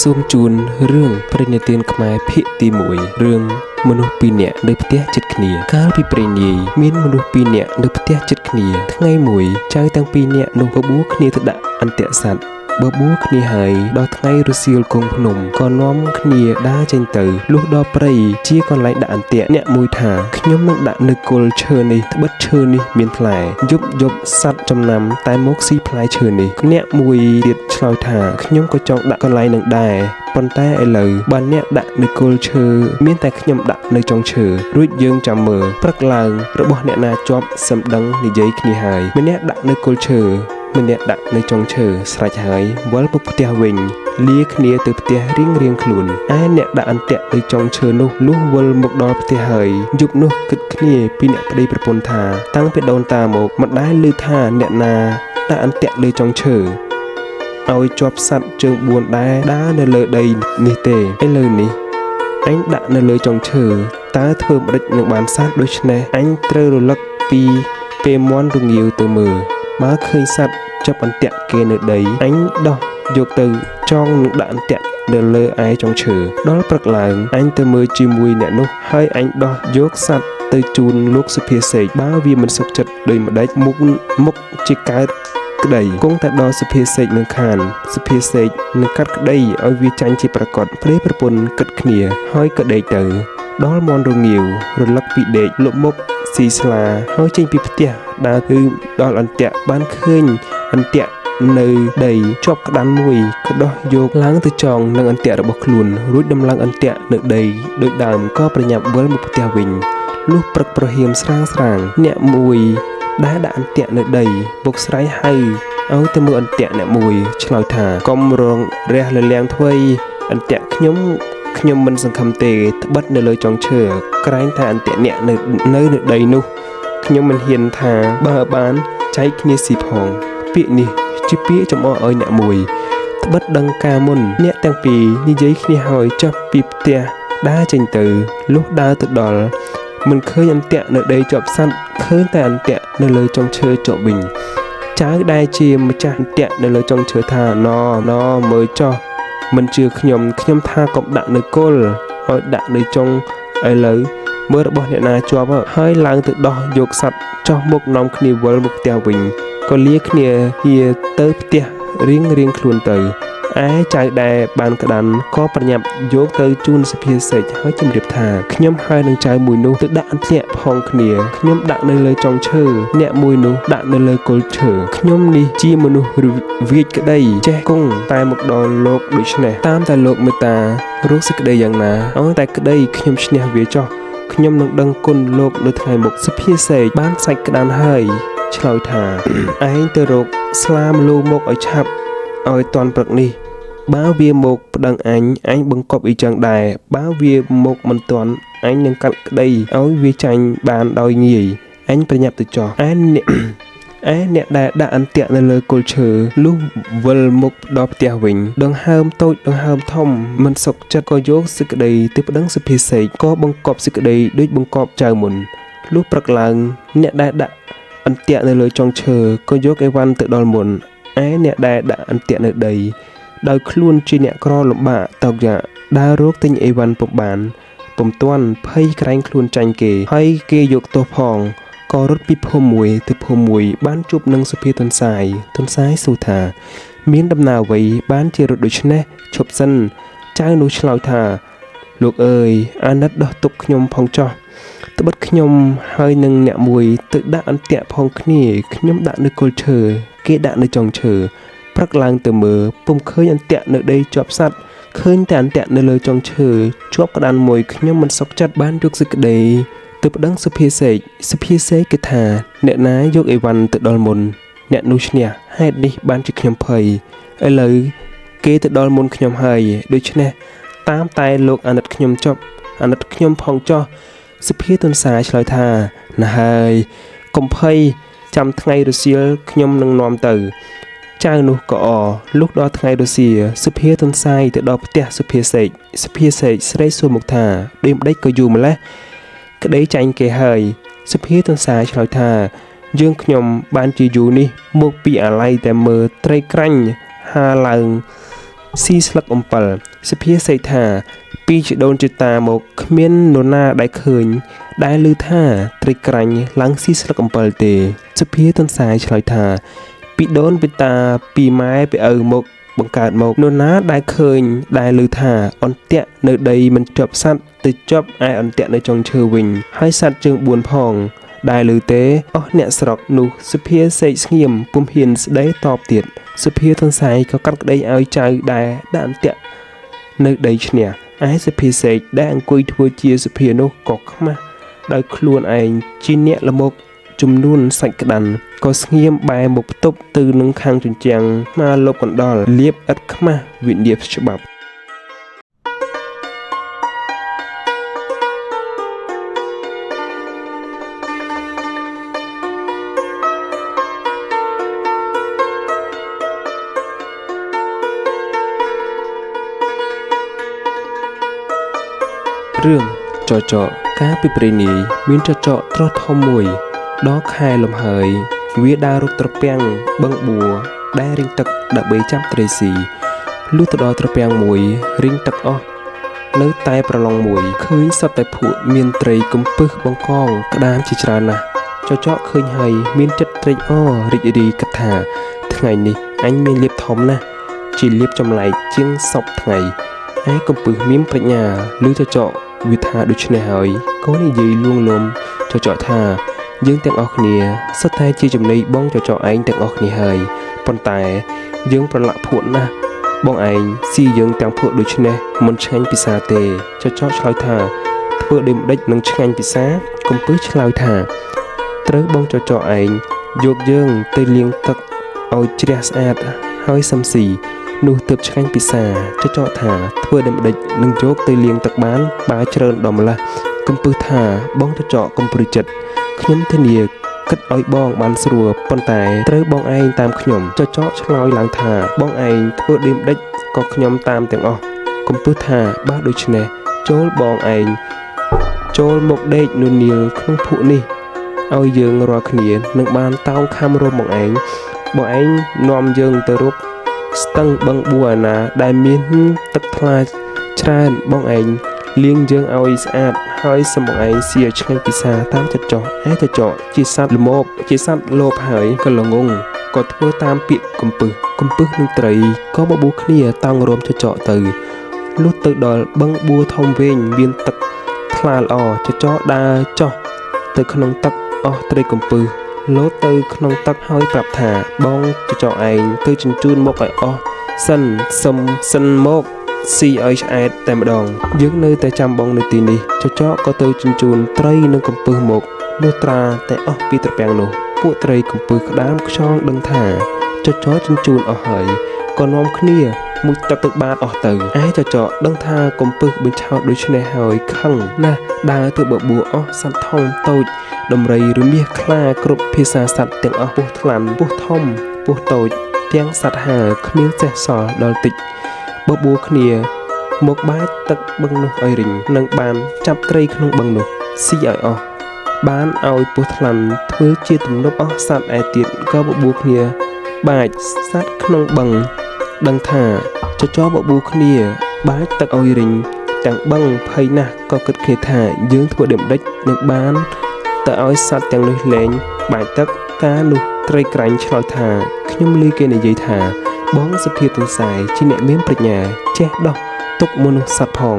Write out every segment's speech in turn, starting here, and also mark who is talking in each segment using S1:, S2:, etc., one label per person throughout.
S1: សូមជូនរឿងប្រតិទិនខ្មែរភាគទី1រឿងមនុស្សពីរនាក់នៅផ្ទះជិតគ្នាកាលពីព្រេងនាយមានមនុស្សពីរនាក់នៅផ្ទះជិតគ្នាថ្ងៃមួយចៅទាំងពីរនាក់នោះបបួលគ្នាទៅដាក់អន្ទាក់សត្វបបួលគ្នាហើយដល់ថ្ងៃរសៀលគង់ភ្នំក៏នាំគ្នាដើរចេញទៅលុះដល់ព្រៃជាកន្លែងដាក់អន្ទាក់អ្នកមួយថាខ្ញុំនឹងដាក់នៅគល់ឈើនេះត្បិតឈើនេះមានផ្លែយប់សត្វចំណាំតែមកស៊ីផ្លែឈើនេះអ្នកមួយទៀតឆ្លើយថាខ្ញុំក៏ចង់ដាក់កន្លែងនឹងដែរប៉ុន្តែឥឡូវបើអ្នកដាក់នៅគល់ឈើមានតែខ្ញុំដាក់នៅចុងឈើរួចយើងចាំមើលព្រឹកឡើងរបស់អ្នកណាជាប់សម្ដឹងនិយាយគ្នាហើយម្នាក់ដាក់នៅគល់ឈើម្នាក់ដាក់នៅចុងឈើស្រេចហើយវិលមកផ្ទះវិញលាគ្នាទៅផ្ទះរៀងខ្លួនឯអ្នកដាក់អន្ទាក់នៅចុងឈើនោះលុះវិលមកដល់ផ្ទះហើយយប់នោះគិតគ្នាពីអ្នកប្តីប្រពន្ធថាតាំងពីដូនតាមកមិនដែលឮថាអ្នកណាដាក់អន្ទាក់លើចុងឈើឲ្យជាប់សัตว์ជើង4ដែរដើរនៅលើដីនេះទេឥឡូវនេះអញដាក់នៅលើចុងឈើតើធ្វើម្ដេចនឹងបានសัตว์ដូច្នេះអញត្រូវរលឹកពីពេលមន់រងាវទៅមើលបើឃើញសัตว์ចាប់អន្ទាក់គេនៅដីអញដោះយកទៅចងនឹងដាក់អន្ទាក់នៅលើឯចុងឈើដល់ព្រឹកឡើងអញទៅមើលជាមួយអ្នកនោះហើយអញដោះយកសัตว์ទៅជូនលោកសុភាសេកបើវាមិនសុខចិត្តដូចម្ដេចមុខជាកើតក្តីគង់តែដល់សុភាសេកនឹងខានសុភាសេកនឹងកាត់ក្តីឲ្យវាចាញ់ជាប្រកបព្រៃប្រពន្ធគិតគ្នាហើយក៏ដេកទៅដល់មន់រងាវរលឹកពីដេកលុបមុខស៊ីស្លាហើយចេញពីផ្ទះដើរទៅដល់អន្ទាក់បានឃើញអន្ទាក់នៅដីជាប់ក្តាន់មួយក៏ដោះយកឡើងទៅចងនឹងអន្ទាក់របស់ខ្លួនរួចដំឡើងអន្ទាក់នៅដីដូចដើមក៏ប្រញាប់វិលមកផ្ទះវិញលុះព្រឹកប្រហៀមស្រាងអ្នកមួយដែលដាក់អន្ទាក់នៅដីបុកស្រែកហៅឲ្យទៅមើលអន្ទាក់អ្នកមួយឆ្លើយថាកុំរងរះលលាំងធ្វើអន្ទាក់ខ្ញុំមិនសង្ឃឹមទេត្បិតនៅលើចុងឈើក្រែងតែអន្ទាក់អ្នកនៅដីនោះខ្ញុំមិនហ៊ានថាបើបានចែកគ្នាស៊ីផងពាក្យនេះជាពាក្យចំអកឲ្យអ្នកមួយត្បិតដឹងការមុនអ្នកទាំងពីរនិយាយគ្នាហើយចាប់ពីផ្ទះដើរចេញទៅលុះដើរទៅដល់មិនឃើញអន្ទាក់នៅដីជាប់សัตว์ឃើញតែអន្ទាក់នៅលើចុងឈើជាប់វិញចៅដែលជាម្ចាស់អន្ទាក់នៅលើចុងឈើថាណមើលចោះមិនជឿខ្ញុំថាកុំដាក់នៅគល់ឲ្យដាក់នៅចុងឥឡូវមើលរបស់អ្នកណាជាប់ហើយឡើងទៅដោះយកសัตว์ចោះមកនាំគ្នាវិលមកផ្ទះវិញក៏លាគ្នាហៀទៅផ្ទះរៀងខ្លួនទៅឯចៅដែលបានក្តាន់ក៏ប្រញាប់យកទៅជូនសុភាសេកហើយជំរាបថាខ្ញុំហើយនឹងចៅមួយនោះទៅដាក់អន្ទាក់ផងគ្នាខ្ញុំដាក់នៅលើចុងឈើអ្នកមួយនោះដាក់នៅលើគល់ឈើខ្ញុំនេះជាមនុស្សវាចក្តីចេះគង់តែមកដល់លោកដូច្នេះតាមតែលោកមេត្តារកសេចក្តីយ៉ាងណាឲ្យតែក្តីខ្ញុំឈ្នះវាចោះខ្ញុំនឹងដឹងគុណលោកនៅថ្ងៃមុខសុភាសេកបានសាច់ក្តាន់ហើយឆ្លើយថាឯងទៅរកស្លាមលូមកឲ្យឆាប់ឲ្យតន់ព្រឹកនេះបើវាមកប្តឹងអញបង្កប់អីចឹងដែរបើវាមកមិនតន់អញនឹងកាត់ក្តីឲ្យវាចាញ់បានដោយងាយអញប្រញាប់ទៅចោះឯអ្នកដែលដាក់អន្ទាក់នៅលើគល់ឈើលុះវិលមកដល់ផ្ទះវិញដង្ហើមតូចដង្ហើមធំមិនសុខចិត្តក៏យកសេចក្តីទៅប្តឹងសុភាសេកក៏បង្កប់សេចក្តីដូចបង្កប់ចៅមុនលុះព្រឹកឡើងអ្នកដែលដាក់អន្ទាក់នៅលើចុងឈើក៏យកអីវ៉ាន់ទៅដល់មុនឯអ្នកដែលដាក់អន្ទាក់នៅដីដោយខ្លួនជាអ្នកក្រលំបាកតោកយ៉ាដើររកទិញអីវ៉ាន់ពុំបានពុំទាន់ភ័យក្រែងខ្លួនចាញ់គេហើយគេយកទោសផងក៏រត់ពីភូមិមួយទៅភូមិមួយបានជួបនឹងសុភាទន្សាយសួរថាមានដំណើរអ្វីបានជារត់ដូច្នេះឈប់សិនចៅនោះឆ្លើយថាលោកអើយអាណិតដោះទុកខ្ញុំផងចោះត្បិតខ្ញុំហើយនឹងអ្នកមួយទៅដាក់អន្ទាក់ផងគ្នាខ្ញុំដាក់នៅគល់ឈើគេដាក់នៅចុងឈើព្រឹកឡើងទៅមើលពុំឃើញអន្ទាក់នៅដីជាប់សัตว์ឃើញតែអន្ទាក់នៅលើចុងឈើជាប់ក្តានមួយខ្ញុំមិនសុខចិត្តបានយកសេចក្តីទៅប្តឹងសុភាសេកគេថាអ្នកណាយកអីវ៉ាន់ទៅដល់មុនអ្នកនោះឈ្នះហេតុនេះបានជាខ្ញុំភ័យឥឡូវគេទៅដល់មុនខ្ញុំហើយដូច្នេះតាមតែលោកអាណិតខ្ញុំចុះអាណិតខ្ញុំផងចុះសុភាទន្សាយឆ្លើយថាណាហើយកុំភ័យចាំថ្ងៃរសៀលខ្ញុំនឹងនាំទៅចៅនោះក៏លុះដល់ថ្ងៃរសៀលសុភាទន្សាយទៅដល់ផ្ទះសុភាសេកស្រីសួរមកថាដូចម្ដេចក៏យូរម្ល៉េះក្តីចាញ់គេហើយសុភាទន្សាយឆ្លើយថាយើងខ្ញុំបានជាយូរនេះមកពីអាឡ័យតែមើលត្រីក្រាញ់ហាឡើង ស៊ីស្លឹកអំពិលសុភាសេកថាពីជីដូនជីតាមកគ្មាននរណាដែលឃើញដែលឮថាត្រីក្រាញ់ឡើងស៊ីស្លឹកអំពិលទេសុភាទន្សាយឆ្លើយថាពីដូនពីតាពីម៉ែពីឪមកបង្កើតមកនរណាដែលឃើញដែលឮថាអន្ទាក់នៅដីមិនជាប់សัตว์ទៅជាប់ឯអន្ទាក់នៅចុងឈើវិញហើយសัตว์ជើង4ផងដែលឮទេអស់អ្នកស្រុកនោះសុភាសេកស្ងៀមពុំហ៊ានស្ដីតបទៀតសុភាទន្សាយក៏កាត់ក្តីឲ្យចៅដែលដាក់អន្ទាក់នៅដីឈ្នះឯសុភាសេកដែលអង្គុយធ្វើជាសុភានោះក៏ខ្មាស់ដោយខ្លួនឯងជាអ្នកលមកចំនួនសាច់ក្តាន់ក៏ស្ងៀមបែរមកផ្ទប់ទៅនឹងខាងជញ្ជាំងមកលបកណ្ដុរលៀបឥតខ្មាស់វិនិច្ឆ័យច្បាប់រឿងចចកការពីព្រេងនាយមានចចកត្រោះធំមួយដល់ខែលំហើយវាដើររកត្រពាំងបឹងបួរដែលរីងទឹកដើម្បីចាប់ត្រីស៊ីលុះទៅដល់ត្រពាំងមួយរីងទឹកអស់នៅតែប្រឡងមួយឃើញសត្វតែភក់មានត្រីកំពឹសបង្កងក្តាមជាច្រើនណាស់ចចកឃើញហើយមានចិត្តត្រេកអររីករាយគិតថាថ្ងៃនេះអញមានលៀបធំណាស់ជាលៀបចម្លែកជាងសពថ្ងៃឯកំពឹសមានប្រាជ្ញាឬចចកវាថាដូច្នេះហើយក៏និយាយលួងលោមចចកថាយើងទាំងអស់គ្នាសុទ្ធតែជាចំណីបងចចកឯងទាំងអស់គ្នាហើយប៉ុន្តែយើងប្រឡាក់ភក់ណាស់បងឯងស៊ីយើងទាំងភក់ដូច្នេះមិនឆ្ងាញ់ពិសាទេចចកឆ្លើយថាធ្វើដូចម្ដេចនឹងឆ្ងាញ់ពិសាកំពឹសឆ្លើយថាត្រូវបងចចកឯងយកយើងទៅលាងទឹកឲ្យជ្រះស្អាតហើយសឹមស៊ីនោះទើបឆ្ងាញ់ពិសាចចកថាធ្វើដូចម្ដេចនឹងយកទៅលាងទឹកបានបើច្រើនដល់ម្ល៉េះកំពឹសថាបងចចកកំព្រួយចិត្តខ្ញុំធានាគិតឲ្យបងបានស្រួលប៉ុន្តែត្រូវបងឯងតាមខ្ញុំចចកឆ្លើយឡើងថាបងឯងធ្វើដូចម្ដេចក៏ខ្ញុំតាមទាំងអស់កំពឹសថាបើដូច្នេះចូលបងឯងចូលមកដេកននាលក្នុងភក់នេះឲ្យយើងរាល់គ្នានឹងបានតោងខំរមបងឯងនាំយើងទៅរកស្ទឹងបឹងបួរអាណាដែលមានទឹកថ្លាច្រើនបងឯងលាងយើងឲ្យស្អាតហើយសម្បងឯងស៊ីឲ្យឆ្ងាញ់ពិសាតាមចិត្តចោះឯចចកជាសត្វល្មោបជាសត្វលោភហើយក៏ល្ងងក៏ធ្វើតាមពាក្យកំពឹសនឹងត្រីក៏បបួលគ្នាតោងរោមចចកទៅលុះទៅដល់បឹងបួរធំវែងមានទឹកថ្លាល្អចចកដើរចុះទៅក្នុងទឹកអស់ត្រីកំពឹសលោតទៅក្នុងទឹកហើយប្រាប់ថាបងចចកឯងទៅជញ្ជូនមកឲ្យអស់សិនមកស៊ីឲ្យឆ្អែតតែម្ដងយើងនៅតែចាំបងនៅទីនេះចចកក៏ទៅជញ្ជូនត្រីនិងកំពឹសមកលុះត្រាតែអស់ពីត្រពាំងនោះពួកត្រីកំពឹសក្តាមខ្យងដឹងថាចចកជញ្ជូនអស់ហើយក៏នាំគ្នាមុជទឹកទៅបាតអស់ទៅឯចចកដឹងថាកំពឹសបញ្ឆោតដូច្នេះហើយខឹងណាស់ដើរទៅបបួលអស់សត្វធំតូចដំរីឬមាសខ្លាគ្រប់ភាសាសត្វទាំងអស់ពស់ថ្លាន់ពស់ធំពស់តូចទាំងសត្វហើគ្មានសេះសល់ដល់តិចបបួលគ្នាមកបាចទឹកបឹងនោះឲ្យរីងនិងបានចាប់ត្រីក្នុងបឹងនោះស៊ីឲ្យអស់បានឲ្យពស់ថ្លាន់ធ្វើជាទំនប់អស់សត្វឯទៀតក៏បបួលគ្នាបាចសត្វក្នុងបឹងដឹងថាចចបបួលគ្នាបាចទឹកឲ្យរីងទាំងបឹងភ័យណាស់ក៏គិតគ្នាថាយើងធ្វើដូចម្ដេចនឹងបានទៅឲ្យសត្វទាំងនោះលែងបាចទឹកកាលនោះត្រីក្រាញ់ឆ្លើយថាខ្ញុំឮគេនិយាយថាបងសុភាទន្សាយជាអ្នកមានប្រាជ្ញាចេះដោះទុកមនុស្សសត្វផង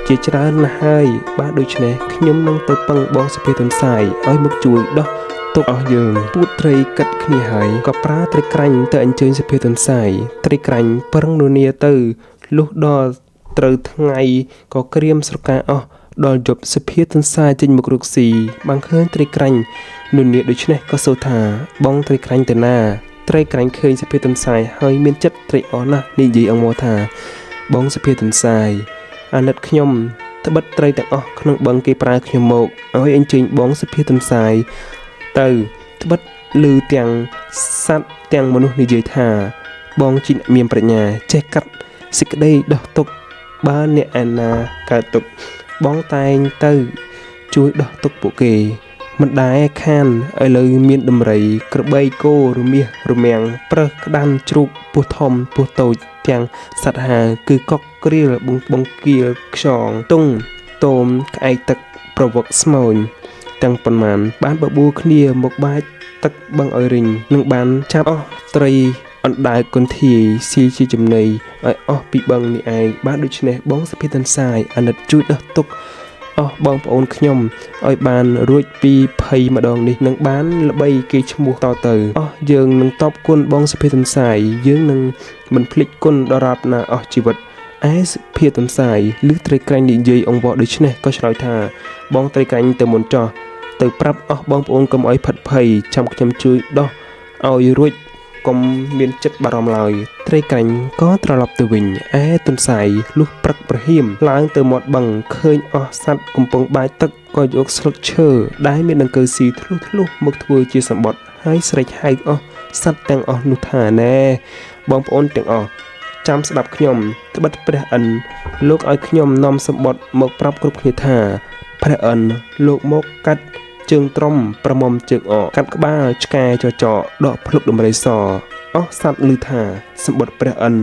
S1: ជាច្រើនណាស់ហើយបាទដូច្នេះខ្ញុំនឹងទៅពឹងបងសុភាទន្សាយឲ្យមកជួយដោះទុកអស់យើងពូតត្រីគិតគ្នាហើយក៏ប្រើត្រីក្រាញ់ទៅអញ្ជើញសុភាទន្សាយត្រីក្រាញ់ប្រឹងននាទៅលុះដល់ត្រូវថ្ងៃក៏ក្រៀមស្រកាអស់ដល់យប់សុភាទន្សាយចេញមករកស៊ីបានឃើញត្រីក្រាញ់ននាដូច្នេះក៏សួរថាបងត្រីក្រាញ់ទៅណាត្រីក្រាញ់ឃើញសុភាទន្សាយហើយមានចិត្តត្រេកអរណាស់និយាយអងមកថាបងសុភាទន្សាយអាណិតខ្ញុំត្បិតត្រីទាំងអស់ក្នុងបឹងគេប្រើខ្ញុំមកឲ្យអញ្ជើញបងសុភាទន្សាយទៅត្បិតឮទាំងសត្វទាំងមនុស្សនិយាយថាបងជាអ្នកមានប្រាជ្ញាចេះកាត់សេចក្តីដោះទុកបើអ្នកឯណាកើតទុកបងតែងទៅជួយដោះទុកពួកគេ មិនដែរខានឥឡូវមានដំរីក្របីគោរមាសរមាំងប្រើសក្តាន់ជ្រូកពោះធំពោះតូចទាំងសត្វហាគឺកុកក្រៀលបង្គៀលខ្យងទុងតូមក្អែកទឹកប្រវឹកស្មោញទាំងប៉ុន្មានបានបបួលគ្នាមកបាចទឹកបឹងឲ្យរិញនឹងបានចាប់អស់ត្រីអណ្ដើកគន្ធាយស៊ីជាចំណីឲ្យអស់ពីបឹងនេះឯងបានដូច្នេះបងសុភិតន្សាយអាណិតជួយដោះទុកអស់បងប្អូនខ្ញុំឲ្យបានរួចពីភ័យម្ដងនេះនឹងបានល្បីគេឈ្មោះតទៅអស់យើងនឹងតបគុណបងសុភិតន្សាយយើងនឹងមិនភ្លេចគុណដរាបណាអស់ជីវិតឯសុភិតន្សាយឮត្រីក្រាញ់និយាយអង្វរដូច្នេះក៏ឆ្លើយថាបងត្រីក្រាញ់ទៅមុនចោះទៅប្រាប់អស់បងប្អូនកុំឲ្យផិតភ័យចាំខ្ញុំជួយដោះឲ្យរួចកុំមានចិត្តបារម្ភឡើយត្រីក្រាញ់ក៏ត្រឡប់ទៅវិញឯទន្សាយលុះព្រឹកប្រហៀមឡើងទៅមាត់បឹងឃើញអស់សត្វកំពុងបាចទឹកក៏យកស្លឹកឈើដែលមានដង្កូវស៊ីធ្លុះមកធ្វើជាសម្បត្តិហើយស្រែកហៅអស់សត្វទាំងអស់នោះថាណែបងប្អូនទាំងអស់ចាំស្ដាប់ខ្ញុំត្បិតព្រះឥន្ទលោកឲ្យខ្ញុំនាំសម្បត្តិមកប្រាប់គ្រប់គ្នាថាព្រះឥន្ទលោកមកកាត់ជើងត្រំប្រមុំជើងអកកាត់ក្បាលឆ្កែចចកដកភ្លុកដំរីសអស់សត្វឮថាសម្បត្តិព្រះឥន្ទ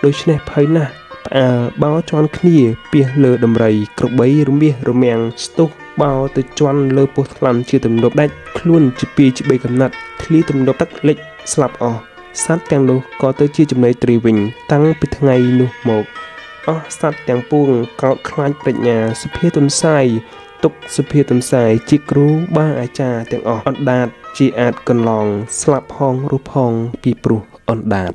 S1: ដូច្នេះភ័យណាស់ផ្អើលបោជន់គ្នាពីលើដំរីក្របីរមាសរមាំងស្ទុះបោទៅជន់លើពោះថ្លាន់ជាទំនប់ដាច់ខ្លួនជាពីជា3កំណាត់ធ្លីទំនប់ទឹកលិចស្លាប់អស់សត្វទាំងនោះក៏ទៅជាចំណីត្រីវិញតាំងពីថ្ងៃនោះមកអស់សត្វទាំងពួងក្រោតខ្លាចប្រាជ្ញាសុភាទន្សាយទុកសុភាទន្សាយជាគ្រូបាអាចារ្យទាំងអស់អណ្ដាតជាអាចកន្លងស្លាប់ផងរស់ផងពីព្រោះអណ្ដាត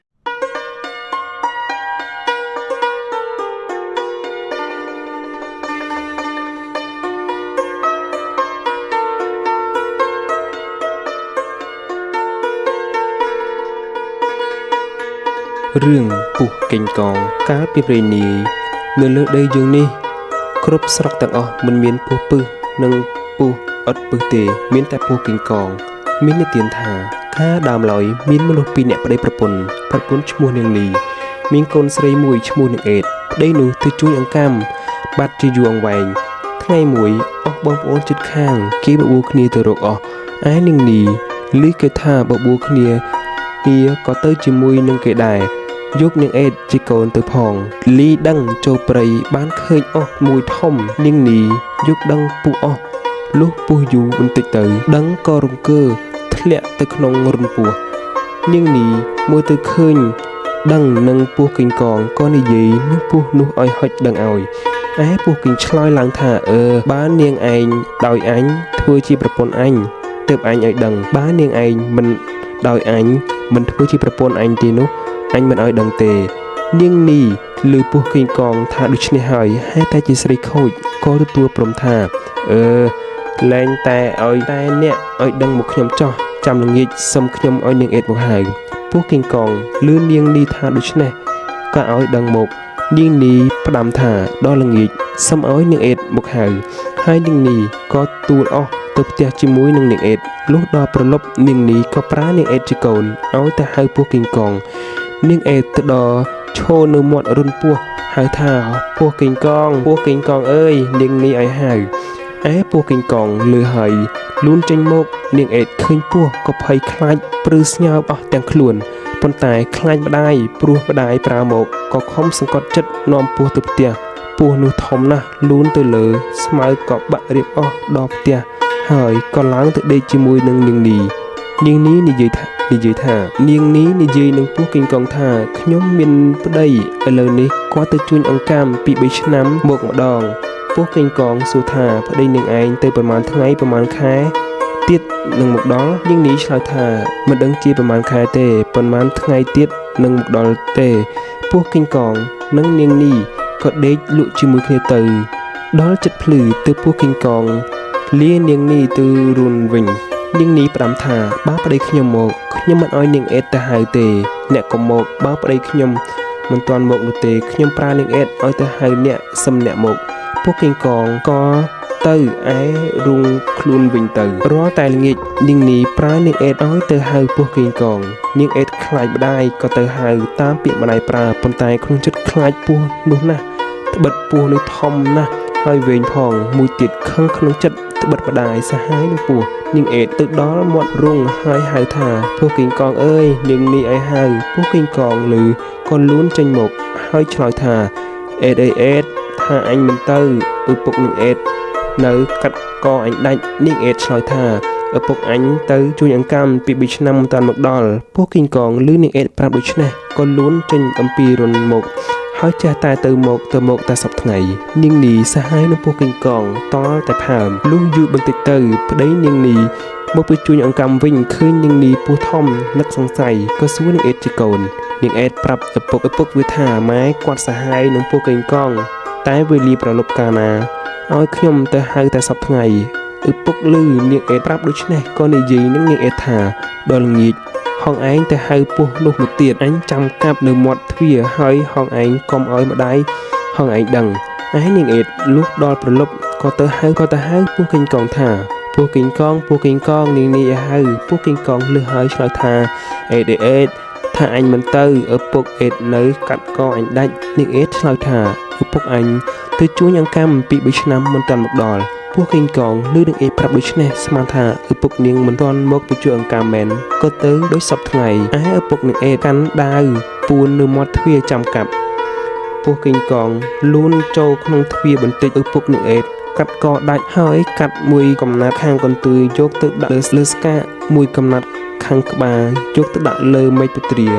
S1: រឿងពស់កេងកងកាលពីព្រេងនាយនៅលើដីយើងនេះគ្រប់ស្រុកទាំងអស់មិនមានពស់ពឹសនិងពស់អត់ពឹសទេមានតែពស់កេងកងមាននិទានថាកាលដើមឡើយមានមនុស្សពីរនាក់ប្តីប្រពន្ធឈ្មោះនាងនីមានកូនស្រីមួយឈ្មោះនាងអេតប្តីនោះទៅជួយអង្កាំបាត់ជាយូរអង្វែងថ្ងៃមួយអស់បងប្អូនជិតខាងគេបបួលគ្នាទៅរកអស់ឯនាងនីឮគេថាបបួលគ្នាក៏ទៅជាមួយនឹងគេដែរយកនាងអេតជាកូនទៅផងលីដឹងចូលព្រៃបានឃើញអស់មួយធំនាងនីយកដឹងពុះអស់លុះពុះយូរបន្តិចទៅដឹងក៏រង្គើធ្លាក់ទៅក្នុងរន្ធពោះនាងនីមើលទៅឃើញដឹងនឹងពស់កេងកងក៏និយាយនោះពស់នោះឲ្យហុចដឹងឲ្យឯពស់កេងឆ្លើយឡើងថាបើនាងឯងដោយអញធ្វើជាប្រពន្ធអញទើបអញឲ្យដឹងបើនាងឯងមិនដោយអញមិនធ្វើជាប្រពន្ធអញទេនោះអញមិនឲ្យដឹងទេនាងនីឮពស់កេងកងថាដូច្នេះហើយហេតុតែជាស្រីខូចក៏ទទួលព្រមថាលែងតែឲ្យតែអ្នកឲ្យដឹងមកខ្ញុំចោះចាំល្ងាចសុំខ្ញុំឲ្យនាងអេតមកហៅពស់កេងកងឮនាងនីថាដូច្នេះក៏ឲ្យដឹងមកនាងនីផ្ដាំថាដល់ល្ងាចសុំឲ្យនាងអេតមកហៅហើយនាងនីក៏ទូលអស់ទៅផ្ទះជាមួយនឹងនាងអេតលុះដល់ប្រលប់នាងនីក៏ប្រើនាងអេតជាកូនឲ្យទៅហៅពស់កេងកងនាងអេតទៅដល់ឈរនៅមាត់រន្ធពោះហៅថាពស់កេងកងអើយនាងនីឲ្យហៅឯពស់កេងកងលឺហើយលូនចេញមកនាងអេតឃើញពស់ក៏ភ័យខ្លាចព្រឺស្ញើបអស់ទាំងខ្លួនប៉ុន្តែខ្លាចម្ដាយព្រោះម្ដាយប្រើមកក៏ខំសង្កត់ចិត្តនាំពស់ទៅផ្ទះពស់នោះធំណាស់លូនទៅលើស្មៅក៏បាក់រៀបអស់ដល់ផ្ទះហើយក៏ឡើងទៅដេកជាមួយនឹងនាងនីនិយាយថានាងនីនិយាយនឹងពស់កេងកងថាខ្ញុំមានប្តីឥឡូវនេះគាត់ទៅជួញអង្កាមពី3ឆ្នាំមកម្ដងពស់កេងកងសួរថាប្តីនាងឯងទៅប្រមាណថ្ងៃប្រមាណខែទៀតនឹងមកដល់នាងនីឆ្លើយថាមិនដឹងជាប្រមាណខែទេប្រមាណថ្ងៃទៀតនឹងមកដល់ទេពស់កេងកងនិងនាងនីក៏ដេកលក់ជាមួយគ្នាទៅដល់ចិត្តភ្លឺទើបពស់កេងកងលានាងនីទៅរួនវិញនាងនីផ្ដាំថាបើប្តីខ្ញុំមកខ្ញុំមិនឲ្យនាងអេតទៅហៅទេអ្នកក៏មកបើប្តីខ្ញុំមិនទាន់មកនោះទេខ្ញុំប្រើនាងអេតឲ្យទៅហៅអ្នកសឹមអ្នកមកពស់កេងកងក៏ទៅឯរុងខ្លួនវិញទៅរាល់តែល្ងាចនាងនីប្រើនាងអេតឲ្យទៅហៅពស់កេងកងនាងអេតខ្លាចម្ដាយក៏ទៅហៅតាមពាក្យម្ដាយប្រើប៉ុន្តែក្នុងចិត្តខ្លាចពស់នោះណាស់ត្បិតពស់នេះធំណាស់ហើយវែងផងមួយទៀតខឹងក្នុងចិត្ត ត្បិតម្ដាយសហាយនឹងពោះនាងអេតទៅដល់មាត់រុងហើយហៅថាពស់គីងកងអើយនាងនេះឲ្យហៅពស់គីងកងឮក៏លូនចេញមកហើយឆ្លើយថាអេតអេតថាអញមិនទៅឪពុកនាងអេតនៅកាត់កអញដាច់នាងអេតឆ្លើយថាឪពុកអញទៅជួយអង្កាំពី2ឆ្នាំមិនតាន់មកដល់ពស់គីងកងឮនាងអេតប្រាប់ដូច្នេះក៏លូនចេញអំពីរុនមកហើយចេះតែទៅមកតែសប្ថ្ងៃនាងនេះសហាយនឹងពស់គីងកងតល់តែផើមលុះយូរបន្តិចទៅប្តីនាងនេះមកពីជួយអង្កាំវិញឃើញនាងនេះពស់ធំនឹកសង្ស័យក៏សួរនាងអេតជាកូននាងអេតប្រាប់ឪពុកវាថាម៉ែគាត់សហាយនឹងពស់គីងកងតែវេលាប្រលប់កាលណាឲ្យខ្ញុំទៅហៅតែសប្ថ្ងៃឪពុកឮនាងអេតប្រាប់ដូច្នេះក៏និយាយនឹងនាងអេតថាដល់ល្ងាចហងឯងទៅហៅពស់នោះមកទៀតអញចាំកាប់នៅមាត់ទ្វារហើយហងឯងកុំឲ្យម្ដាយហងឯងដឹងឯនាងអេតលុះដល់ប្រលប់ក៏ទៅហៅពស់គីងកងថាពស់គីងកងនាងនេះឲ្យហៅពស់គីងកងលឺហើយឆ្លើយថាអេតថាអញមិនទៅឪពុកអេតនៅកាត់កអញដាច់នាងអេតឆ្លើយថាឪពុកអញទៅជួយអង្កាំពី2ឆ្នាំមិនទាន់មកដល់ពស់គីងកងឮនាងអេតប្រាប់ដូច្នេះស្មានថាឪពុកនាងមិនទាន់មកជួយអង្កាំមែនក៏ទៅដោយសពថ្ងៃឯឪពុកនាងអេតកាន់ដាវពួននៅមាត់ទ្វារចាំកាប់ពស់គីងកងលូនចូលក្នុងទ្វារបន្តិចឪពុកនាងអេតកាត់កដាច់ហើយកាត់មួយកំណាត់ខាងកន្ទុយយកទៅដាក់លើស្កាមួយកំណាត់ខាងក្បាលយកទៅដាក់លើមេឃពត្រា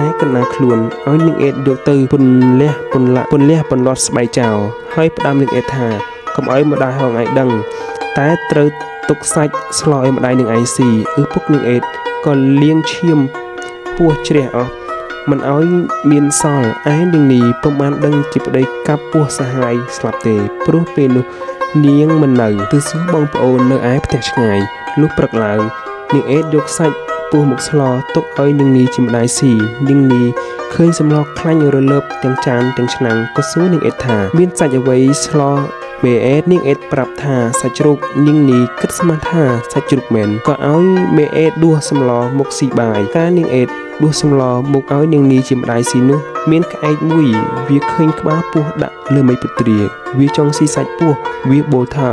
S1: ឯកណ្ដាលខ្លួនឲ្យនាងអេតយកទៅពន្លះស្បែកចោលហើយផ្ដាំនាងអេតថាកុំឲ្យម្ដាយហងឯងដឹងតែត្រូវទុកសាច់ស្លោឲ្យម្ដាយនឹងឯងស៊ីឪពុកនាងអេតក៏លាងឈាមពោះជ្រះអស់មិនឲ្យមានសល់ឯនាងនេះពុំបានដឹងជាប្តីកាប់ពោះសហាយស្លាប់ទេព្រោះពេលនោះនាងមិននៅទៅសួរបងប្អូននៅឯផ្ទះឆ្ងាយលុះព្រឹកឡើងនាងអេតយកសាច់ពោះមកស្លោទុកឲ្យនាងនេះជាម្ដាយស៊ីនាងនេះឃើញសម្លខ្លាញ់រលើបទាំងចានទាំងឆ្នាំងក៏សួរនាងអេតថាមានសាច់អ្វីស្លោមេអេតនាងអេតប្រាប់ថាសាច់ជ្រូកនាងនេះគិតស្មានថាសាច់ជ្រូកមែនក៏ឲ្យមេអេតដួសសម្លមកស៊ីបាយកាលនាងអេតដួសសម្លមកឲ្យនាងនេះជាម្ដាយស៊ីនោះមានក្អែកមួយវាឃើញក្បាលពោះដាក់លើមេពត្រាវាចង់ស៊ីសាច់ពោះវាបោលថា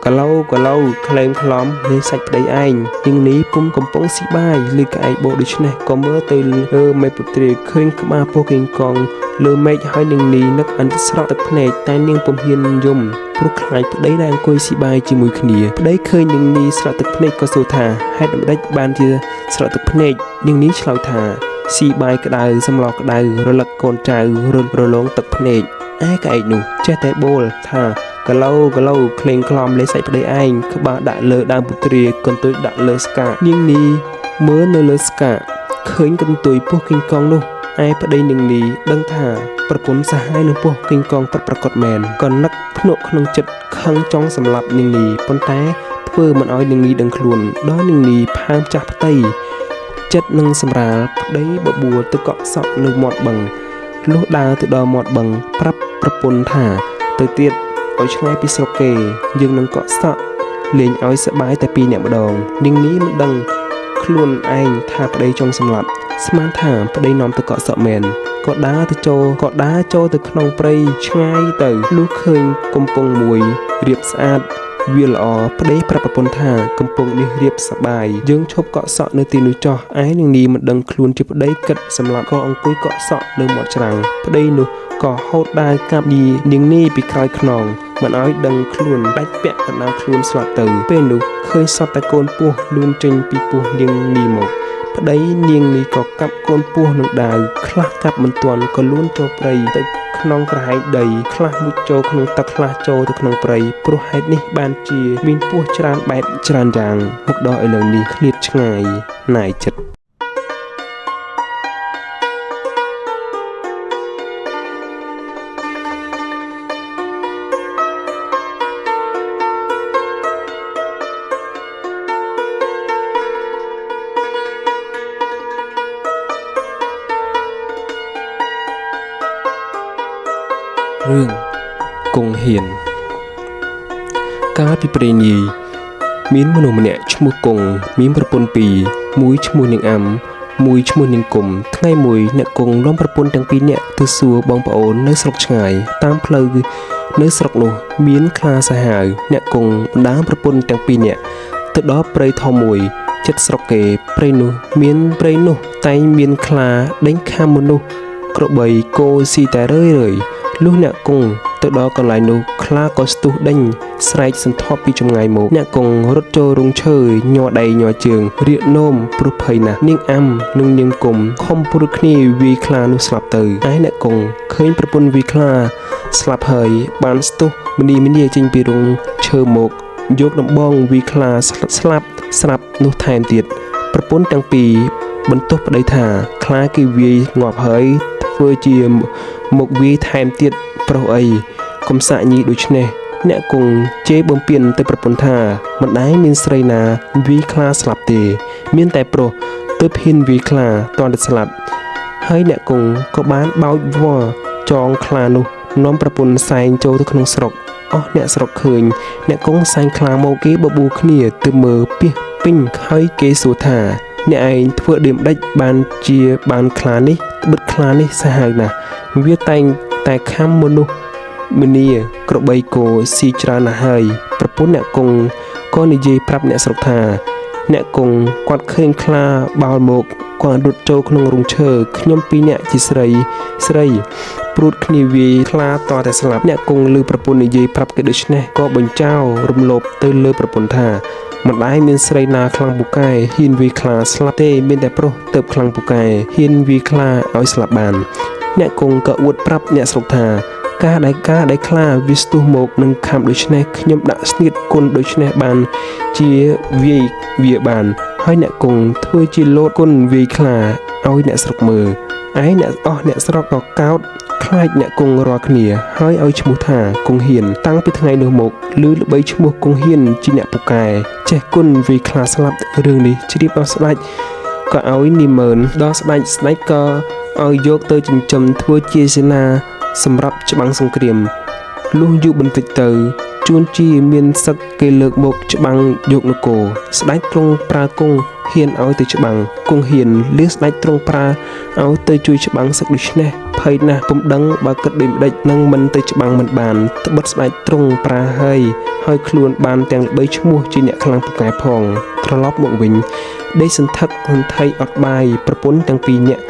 S1: កឡូក្លែងខ្លំលេសាច់ប្តីឯងនាងនេះពុំកំពុងស៊ីបាយលើក្អែកបោដូច្នេះក៏មើលទៅលើមេពត្រាឃើញក្បាលពស់គីងកងលើមេឃហើយនាងនេះនឹកអន្ស្រក់ទឹកភ្នែកតែនាងពុំហ៊ានយំព្រោះខ្លាចប្តីដែលអង្គុយស៊ីបាយជាមួយគ្នាប្តីឃើញនាងនេះស្រក់ទឹកភ្នែកក៏សួរថាហេតុដូចម្ដេចបានជាស្រក់ទឹកភ្នែកនាងនេះឆ្លើយថាស៊ីបាយក្តៅសម្លក្តៅរលឹកកូនចៅរលងទឹកភ្នែកឯក្អែកនោះចេះតែបូលថាកឡូក្លែងខ្លំលេសាច់ប្តីឯងក្បាលដាក់លើដើមពត្រាកន្ទុយដាក់លើស្កានាងនេះមើលនៅលើស្កាឃើញកន្ទុយពស់គីងកងនោះឯប្តីនាងនេះដឹងថាប្រពន្ធសហាយនឹងពស់គីងកងពិតប្រាកដមែនក៏នឹកភ្នក់ក្នុងចិត្តខឹងចង់សម្លាប់នាងនេះប៉ុន្តែធ្វើមិនឲ្យនាងនេះដឹងខ្លួនដល់នាងនេះផើមចាស់ផ្ទៃចិត្តនឹងសម្រាលប្តីបបួលទៅកក់សក់នៅមាត់បឹងលុះដើរទៅដល់មាត់បឹងប្រាប់ប្រពន្ធថាទៅទៀតឲ្យឆ្ងាយពីស្រុកគេយើងនឹងកក់សក់លេងឲ្យសបាយតែ2នាក់ម្ដងនាងនេះមិនដឹងខ្លួនឯងថាប្តីចង់សម្លាប់ស្មានថាប្តីនាំទៅកក់សក់មែនក៏ដើរចូលទៅក្នុងព្រៃឆ្ងាយទៅលុះឃើញកំពង់មួយរៀបស្អាតវាល្អប្តីប្រាប់ប្រពន្ធថាកំពង់នេះរៀបសបាយយើងឈប់កក់សក់នៅទីនោះចោះឯនាងនេះមិនដឹងខ្លួនជាប្តីគិតសម្លាប់ក៏អង្គុយកក់សក់នៅមាត់ច្រាំងប្តីនោះក៏ហូតដាវកាប់នាងនេះពីក្រោយខ្នងមិនឲ្យដឹងខ្លួនដាច់ពាក់កណ្ដាលខ្លួនស្លាប់ទៅពេលនោះឃើញសត្វតែកូនពស់លូនចេញពីពោះនាងនេះមកប្តីនាងនេះក៏កាប់កូនពស់នឹងដាវខ្លះកាប់មិនទាន់ក៏លូនចូលព្រៃទៅក្នុងក្រហែកដីខ្លះមុជចូលក្នុងទឹកខ្លះចូលទៅក្នុងព្រៃព្រោះហេតុនេះបានជាមានពស់ច្រើនបែបច្រើនយ៉ាងមកដល់ឥឡូវនេះឃ្លាតឆ្ងាយណាយចិត្តរឿងគង់ហ៊ានកាលពីព្រេងនាយមានមនុស្សម្នាក់ឈ្មោះគង់មានប្រពន្ធពីរមួយឈ្មោះនាងអាំមួយឈ្មោះនាងគុំថ្ងៃមួយអ្នកគង់នាំប្រពន្ធទាំងពីរនាក់ទៅសួរបងប្អូននៅស្រុកឆ្ងាយតាមផ្លូវ នៅស្រុកនោះមានខ្លាសាហាវអ្នកគង់បណ្ដាប្រពន្ធទាំងពីរនាក់ទៅដល់ព្រៃធំមួយចិត្តស្រុកគេព្រៃនោះមានព្រៃនោះតែងមានខ្លាដេញខាំមនុស្សក្របីគោស៊ីតែរឿយលុះអ្នកគង់ទៅដល់កន្លែងនោះខ្លាក៏ស្ទុះដេញស្រែកសន្ធាប់ពីចម្ងាយមកអ្នកគង់រត់ចូលរងឈើញ័រដៃញ័រជើងរៀកនោមព្រោះភ័យណាស់នាងអាំនិងនាងគុំខំព្រួតគ្នាវាយខ្លានោះស្លាប់ទៅឯអ្នកគង់ឃើញប្រពន្ធវាយខ្លាស្លាប់ហើយបានស្ទុះម្នីចេញពីរងឈើមកយកដំបងវាយខ្លាស្លាប់ស្រាប់នោះថែមទៀតប្រពន្ធទាំងពីរបន្ទោសប្តីថាខ្លាគេវាយងាប់ហើយធ្វើជាមកវាយថែមទៀតប្រុសអីកុំសាក់ញីដូចនេះអ្នកគង់ជេរបំពេញទៅប្រពន្ធថាមិនដែរមានស្រីណាវាយខ្លាស្លាប់ទេមានតែប្រុសទើបហ៊ានវាយខ្លាតន់តែស្លាប់ហើយអ្នកគង់ក៏បានបោចវល់ចងខ្លានោះនាំប្រពន្ធសែងចូលទៅក្នុងស្រុកអស់អ្នកស្រុកឃើញអ្នកគង់សែងខ្លាមកគេបបួលគ្នាទៅមើលពាសពេញហើយគេសួរថាអ្នកឯងធ្វើដូចម្ដេចបានជាបានខ្លានេះបិទខ្លានេះសាហាវណាស់វាតែងតែខំមនុស្សម្នាក្របីគោស៊ីច្រើនណាស់ហើយប្រពន្ធអ្នកគង់ក៏និយាយប្រាប់អ្នកស្រុកថាអ្នកគង់គាត់ឃើញខ្លាបោលមកគាត់រត់ចូលក្នុងរោងឈើខ្ញុំពីរនាក់ជាស្រីព្រួតគ្នាវាយខ្លាតតែស្លាប់អ្នកគង់ឮប្រពន្ធនិយាយប្រាប់គេដូច្នេះក៏បញ្ចោរំលោភទៅលើប្រពន្ធថាមិនដែរមានស្រីណាខ្លាំងពូកែហ៊ានវាយខ្លាស្លាប់ទេមានតែប្រុសទៅខ្លាំងពូកែហ៊ានវាយខ្លាឲ្យស្លាប់បានអ្នកគង់ក៏អួតប្រាប់អ្នកស្រុកថាការដែលខ្លាវាស្ទុះមកនឹងខំដូច្នេះខ្ញុំដាក់ស្នៀតគុណដូច្នេះបានជាវាយវាបានហើយអ្នកគង់ធ្វើជាលោតគុណវាយខ្លាឲ្យអ្នកស្រុកមើលឯអ្នកស្រុកក៏កោតខ្លាចអ្នកគង់រាល់គ្នាហើយឲ្យឈ្មោះថាគង់ហ៊ានតាំងពីថ្ងៃនោះមកឮល្បីឈ្មោះគង់ហ៊ានជាអ្នកពូកែចេះគុណវាយខ្លាស្លាប់រឿងនេះជ្រាបដល់ស្ដេចក៏ឲ្យនិមឺនដល់ស្ដេចក៏ឲ្យយកទៅចិញ្ចឹមធ្វើជាសេនាសម្រាប់ច្បាំងសង្គ្រាមលុះយូរបន្តិចទៅជួនជាមានសឹកគេលើកមកច្បាំងយកនគរស្ដេចទ្រង់ប្រើគង់ហ៊ានឲ្យទៅច្បាំងគង់ហ៊ានលឺស្ដេចទ្រង់ប្រើឲ្យទៅជួយច្បាំងសឹកដូច្នេះភ័យណាស់ពុំដឹងបើគិតដូចម្ដេចនឹងមិនទៅច្បាំងមិនបានត្បិតស្ដេចទ្រង់ប្រើហើយខ្លួនបានទាំងល្បីឈ្មោះជាអ្នកខ្លាំងពូកែផងត្រឡប់មកវិញដេកសន្ធឹកហន្ថៃអត់បាយប្រពន្ធទាំងពីរនាក់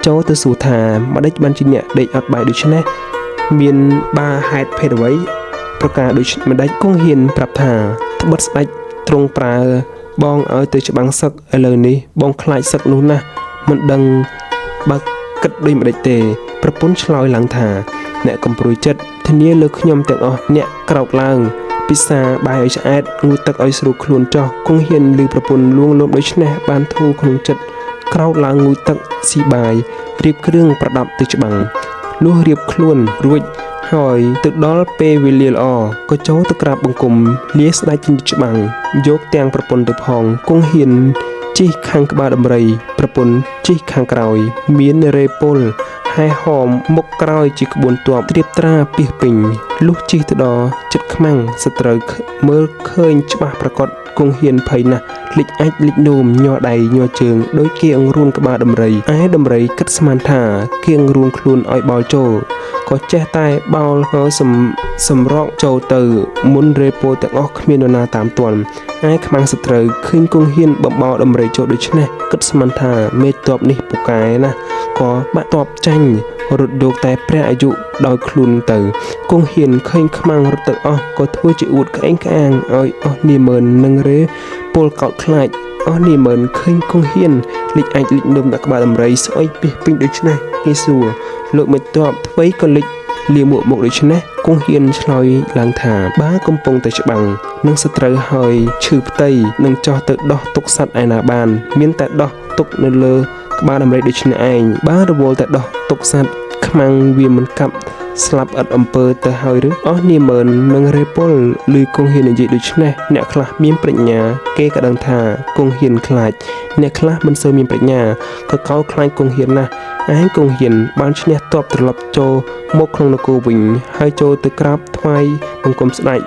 S1: ចូលទៅសួរថាម្ដេចបានជាអ្នកដេកអត់បាយដូច្នេះមានបាហេតុភេទអ្វីប្រការដូចម្ដេចគង់ហ៊ានប្រាប់ថាត្បិតស្ដេចទ្រង់ប្រើបងឲ្យទៅច្បាំងសឹកឥឡូវនេះបងខ្លាចសឹកនោះណាស់មិនដឹងបើគិតដូចម្ដេចទេប្រពន្ធឆ្លើយឡើងថាអ្នកកំព្រួយចិត្តធានាលើខ្ញុំទាំងអស់អ្នកក្រោកឡើងពិសាបាយឲ្យឆ្អែតងូតទឹកឲ្យស្រួលខ្លួនចោះគង់ហ៊ានឮប្រពន្ធលួងលោមដូច្នេះបានធូរក្នុងចិត្តក្រោកឡើងងូតទឹកស៊ីបាយរៀបគ្រឿងប្រដាប់ទៅច្បាំងលុះរៀបខ្លួនរួចហើយទៅដល់ពេលវេលាល្អក៏ចូលទៅក្រាបបង្គំលាស្ដេចចេញពីច្បាំងយកទាំងប្រពន្ធទៅផងគង់ហ៊ានជិះខាងក្បាលដំរីប្រពន្ធជិះខាងក្រោយមានរេពលហែហមមុខក្រោយជាក្បួនទ័ពត្រៀបត្រាពីសពេញលុះជិះទៅដល់ចិត្តខ្មាំងសត្រូវមើលឃើញច្បាស់ប្រកបគង់ហ៊ានភ័យណាស់លិចអាចលិចនោមញ័រដៃញ័រជើងដោយគេអង្រួនក្បាលដំរីឯដំរីគិតស្មានថាគេអង្រួនខ្លួនឲ្យបោលចូលក៏ចេះតែបោលសម្រកចូលទៅមុនរេពោទាំងអស់គ្មាននរណាតាមទាន់ឯខ្មាំងសត្រូវឃើញគង់ហ៊ានបំបោដំរីចូលដូច្នេះគិតស្មានថាមេទ័ពនេះពូកែណាក៏បាក់ទ័ពចាញ់រត់យកតែព្រះអាយុដោយខ្លួនទៅគង់ហ៊ានឃើញខ្មាំងរត់ទៅអស់ក៏ធ្វើជាអួតក្អេងក្អាងឲ្យអស់នាម៉ឺននឹងរេពលកោតខ្លាចអស់នាម៉ឺនឃើញគង់ហ៊ានលិចអាចលិចនំដាក់ក្បាលដំរីស្អុយពីសពេញដូច្នេះគេសួរលោកមេទ័ពអ្វីក៏លិចលាមកដូច្នេះគង់ហ៊ានឆ្លើយឡើងថាបើកំពុងតែច្បាំងនឹងសត្រូវហើយឈឺផ្ទៃនឹងចោះទៅដោះទុកសัตว์ឯណាបានមានតែដោះទុកនៅលើក្បាលដំរីដូច្នេះឯងបើរវល់តែដោះទុកសัตว์ខ្មាំងវាមិនកាប់ស្លាប់ឥតអំពើទៅហើយឬអស់នាម៉ឺននឹងរេពលឬគង់ហ៊ាននិយាយដូច្នេះអ្នកខ្លះមានប្រាជ្ញាគេក៏ដឹងថាគង់ហ៊ានខ្លាចអ្នកខ្លះមិនសូវមានប្រាជ្ញាក៏កោតខ្លាចគង់ហ៊ានណាស់ឯងគង់ហ៊ានបានឈ្នះទ័ពត្រឡប់ចូលមកក្នុងនគរវិញហើយចូលទៅក្រាបថ្វាយបង្គំស្ដេច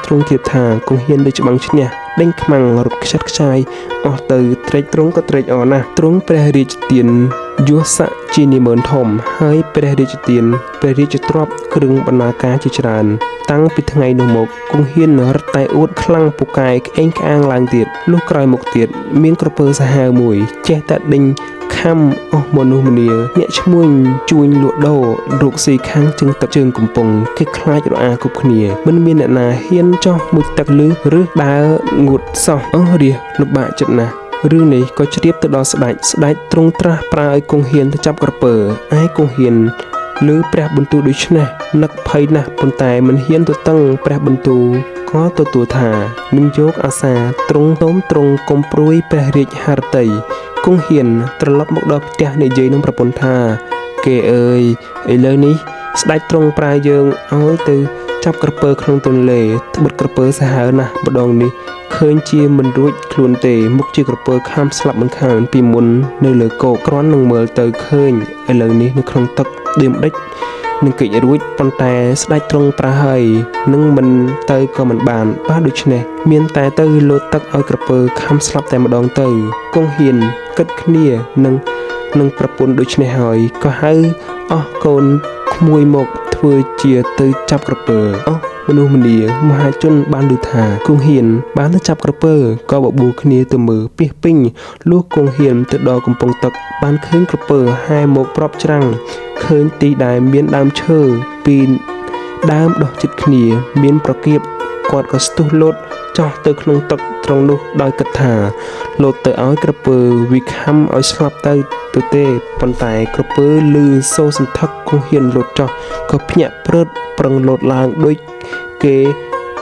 S1: ទ្រង់ទៀតថាគង់ហ៊ានដូចច្បាំងឈ្នះដេញខ្មាំងរត់ខ្ចាត់ខ្ចាយអស់ទៅត្រេកទ្រង់ក៏ត្រេកអរណាស់ទ្រង់ព្រះរាជទានយស័ក្តិជានាម៉ឺនធំហើយព្រះរាជទានព្រះរាជទ្រព្យគ្រឿងបណ្ណាការជាច្រើន តាំងពីថ្ងៃនោះមកគង់ហ៊ានរត់តែអួតខ្លាំងពូកែក្អេងក្អាងឡើងទៀតលុះក្រោយមកទៀតមានក្រពើសាហាវមួយចេះតែដេញខំអស់មនុស្សម្នាអ្នកឈ្មួញជួញលក់ដូររកស៊ីខាងជើងទឹកជើងកំពង់គេខ្លាចរអាគ្រប់គ្នាមិនមានអ្នកណាហ៊ានចោះមួយទឹកលឺឬដើរងូតសោះអស់រាលំបាកចិត្តណាស់រឿងនេះក៏ជ្រាបទៅដល់ស្ដេចទ្រង់ត្រាស់ប្រើឲ្យគង់ហ៊ានទៅចាប់ក្រពើឯគង់ហ៊ានឬព្រះបន្ទូលដូច្នេះនឹកភ័យណាស់ប៉ុន្តែមិនហ៊ានទៅតឹងព្រះបន្ទូលក៏ទទួលថានឹងយកអាសាទ្រង់កុំព្រួយព្រះរាជហឫទ័យគង់ហ៊ានត្រឡប់មកដល់ផ្ទះនិយាយនឹងប្រពន្ធថាគេអើយឥឡូវនេះស្ដេចទ្រង់ប្រើយើងឲ្យទៅចាប់ក្រពើក្នុងទន្លេត្បិតក្រពើសាហាវណាស់ម្ដងនេះឃើញជាមិនរួចខ្លួនទេមុខជាក្រពើខាំស្លាប់មិនខានពីមុននៅលើគោកគ្រាន់នឹងមើលទៅឃើញឥឡូវនេះនៅក្នុងទឹកដេមដេចនឹងកិច្ចរួចប៉ុន្តែស្ដេចទ្រង់ប្រះហើយនឹងមិនទៅក៏មិនបានដូច្នេះមានតែទៅលោតទឹកឲ្យក្រពើខំស្លាប់តែម្ដងទៅគង់ហ៊ានគិតគ្នានឹងប្រពន្ធដូច្នេះហើយក៏ហៅអស់កូនក្មួយមកធ្វើជាទៅចាប់ក្រពើមនុស្សម្នាមហាជនបានឮថាគង់ហ៊ានបានទៅចាប់ក្រពើក៏បបួលគ្នាទៅមើលពីពេញលុះគង់ហ៊ានទៅដល់កំពង់ទឹកបានឃើញក្រពើហែមកប្របច្រាំងឃើញទីដែលមានដើមឈើពីរដើមដុះជិតគ្នាមានប្រកៀបគាត់ក៏ស្ទុះលោតចោះទៅក្នុងទឹកត្រង់នោះដោយគិតថាលោតទៅឲ្យក្រពើវិខំឲ្យស្លាប់ទៅទេប៉ុន្តែក្រពើឮសូរសន្ធឹកគង់ហ៊ានលោតចោះក៏ភ្ញាក់ព្រឹតប្រឹងលោតឡើងដូចគេ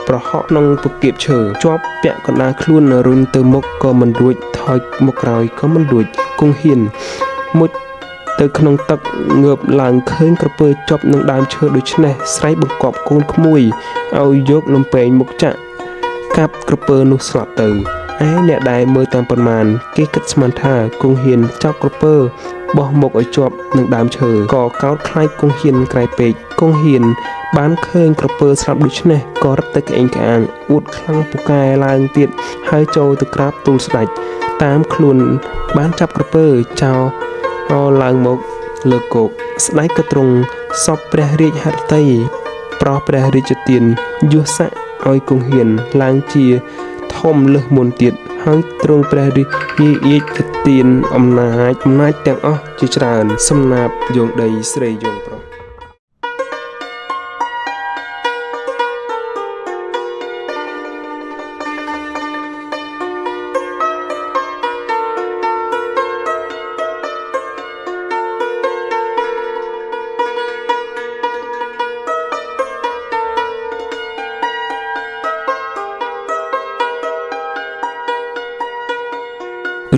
S1: ប្រហក់ក្នុងប្រកៀបឈើជាប់ពាក់កណ្ដាលខ្លួនរុញទៅមុខក៏មិនរួចថយមកក្រោយក៏មិនរួចគង់ហ៊ានមុជទៅក្នុងទឹកងើបឡើងឃើញក្រពើជាប់នឹងដើមឈើដូច្នេះស្រែកបង្គាប់កូនក្មួយឲ្យយកលំពែងមកចាក់កាប់ក្រពើនោះស្លាប់ទៅឯអ្នកដែលមើលតាមប៉ុន្មានគេគិតស្មានថាគង់ហ៊ានចាប់ក្រពើបោះមុខឲ្យជាប់នឹងដើមឈើក៏កោតខ្លាចគង់ហ៊ានក្រៃពេកគង់ហ៊ានបានឃើញក្រពើស្លាប់ដូច្នេះក៏រត់ទៅក្អេងក្អាងអួតខ្លាំងពូកែឡើងទៀតហើយចូលទៅក្រាបទូលស្ដេចតាមខ្លួនបានចាប់ក្រពើចោលឡើងមកលើគោកស្ដេចក៏ទ្រង់សពព្រះរាជហឫទ័យប្រោះព្រះរាជទានយុស័កឲ្យគង់ហ៊ានឡើងជាធំលើសមុនទៀតហើយទ្រង់ព្រះរាជទានអំណាចទាំងអស់ជាច្រើនសំណាបយងដីស្រីយងប្រុស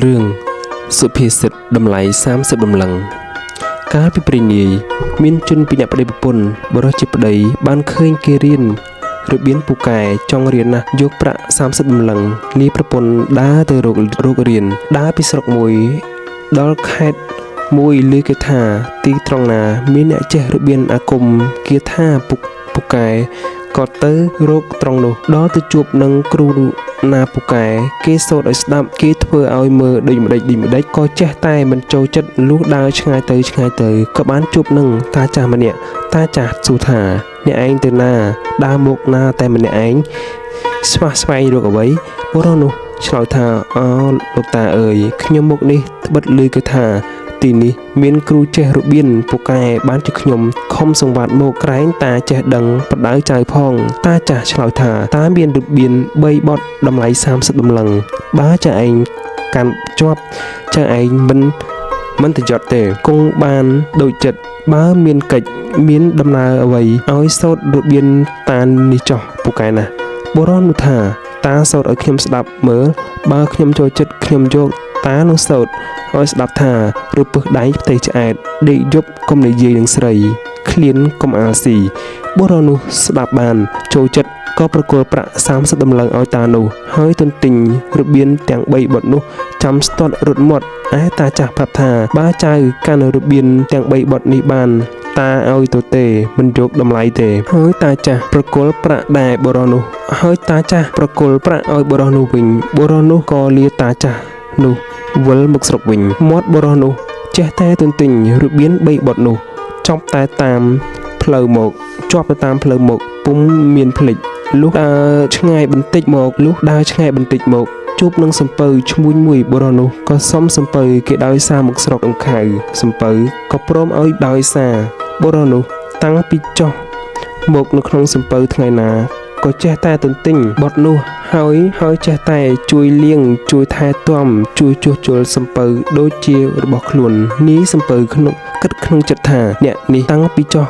S1: រឿងសុភាសិតតម្លៃ30តម្លឹងកាលពីព្រេងនាយមានជនពីអ្នកប្តីប្រពន្ធបរិសុទ្ធជាប្តីបានឃើញគេរៀនរបៀនពូកែចង់រៀនណាស់យកប្រាក់30តម្លឹងលាប្រពន្ធដើរទៅរករៀនដើរពីស្រុកមួយដល់ខេត្តមួយឮគេថាទីត្រង់ណាមានអ្នកចេះរបៀនអាគមគាថាពូកែក៏ទៅរកត្រង់នោះដល់ទៅជួបនឹងគ្រូណាពូកែគេសូត្រឲ្យស្ដាប់គេធ្វើឲ្យមើលដូចម្ដេចក៏ចេះតែមិនចូលចិត្តលុះដើរឆ្ងាយទៅក៏បានជួបនឹងតាចាស់ម្នាក់តាចាស់សួរថាអ្នកឯងទៅណាដើរមកណាតែម្នាក់ឯងស្វែងរកអ្វីបុរសនោះឆ្លើយថាលោកតាអើយខ្ញុំមកនេះត្បិតឮគេថាទីនេះមានគ្រូចេះរបៀនពូកែបានជាខ្ញុំខំសង្វាតមកក្រែងតាចេះដឹងបដៅចៅផងតាចាស់ឆ្លើយថាតាមានរបៀន3បទតម្លៃ30តម្លឹងបើចៅឯងកាន់ជាប់ចៅឯងមិនទៅយត់ទេគង់បានដូចចិត្តបើមានកិច្ចមានដំណើរអ្វីឲ្យសូត្ររបៀនតានេះចោះពូកែណាបុរសនោះថាតាសូត្រឲ្យខ្ញុំស្ដាប់មើលបើខ្ញុំចូលចិត្តខ្ញុំយកតានឹងសូត្រឲ្យស្ដាប់ថារពឹសដៃផ្ទៃឆ្អែតដេកយប់កុំនិយាយនឹងស្រីឃ្លានកុំអាលស៊ីបុរសនោះស្ដាប់បានចូលចិត្តក៏ប្រគល់ប្រាក់30តម្លឹងឲ្យតានោះហើយទន្ទិញរបៀនទាំង3បទនោះចាំស្ទាត់រត់មាត់ឯតាចាស់ប្រាប់ថាបើចៅកាន់របៀនទាំង3បទនេះបានតាឲ្យទៅទេមិនយកតម្លៃទេហើយតាចាស់ប្រគល់ប្រាក់ដែរបុរសនោះហើយតាចាស់ប្រគល់ប្រាក់ឲ្យបុរសនោះវិញបុរសនោះក៏លាតាចាស់នោះវិលមកស្រុកវិញមាត់បុរសនោះចេះតែទន្ទិញរបៀន3បទនោះជាប់តែតាមផ្លូវមក ពុំមានភ្លេចលុះដើរឆ្ងាយបន្តិចមកជួបនឹងសំពៅឈ្មួញមួយបរោះនោះក៏សុំសំពៅគេដោយសារមកស្រុកអង្ខៅសំពៅក៏ព្រមឲ្យដោយសារបរោះនោះតាំងពីចុះមកនៅក្នុងសំពៅថ្ងៃណាក៏ចេះតែទន្ទិញបត់នោះហើយចេះតែជួយលាងជួយថែទាំជួយជួសជុលសំពៅដូចជារបស់ខ្លួននេះសំពៅក្នុងចិត្តថាអ្នកនេះតាំងពីចុះ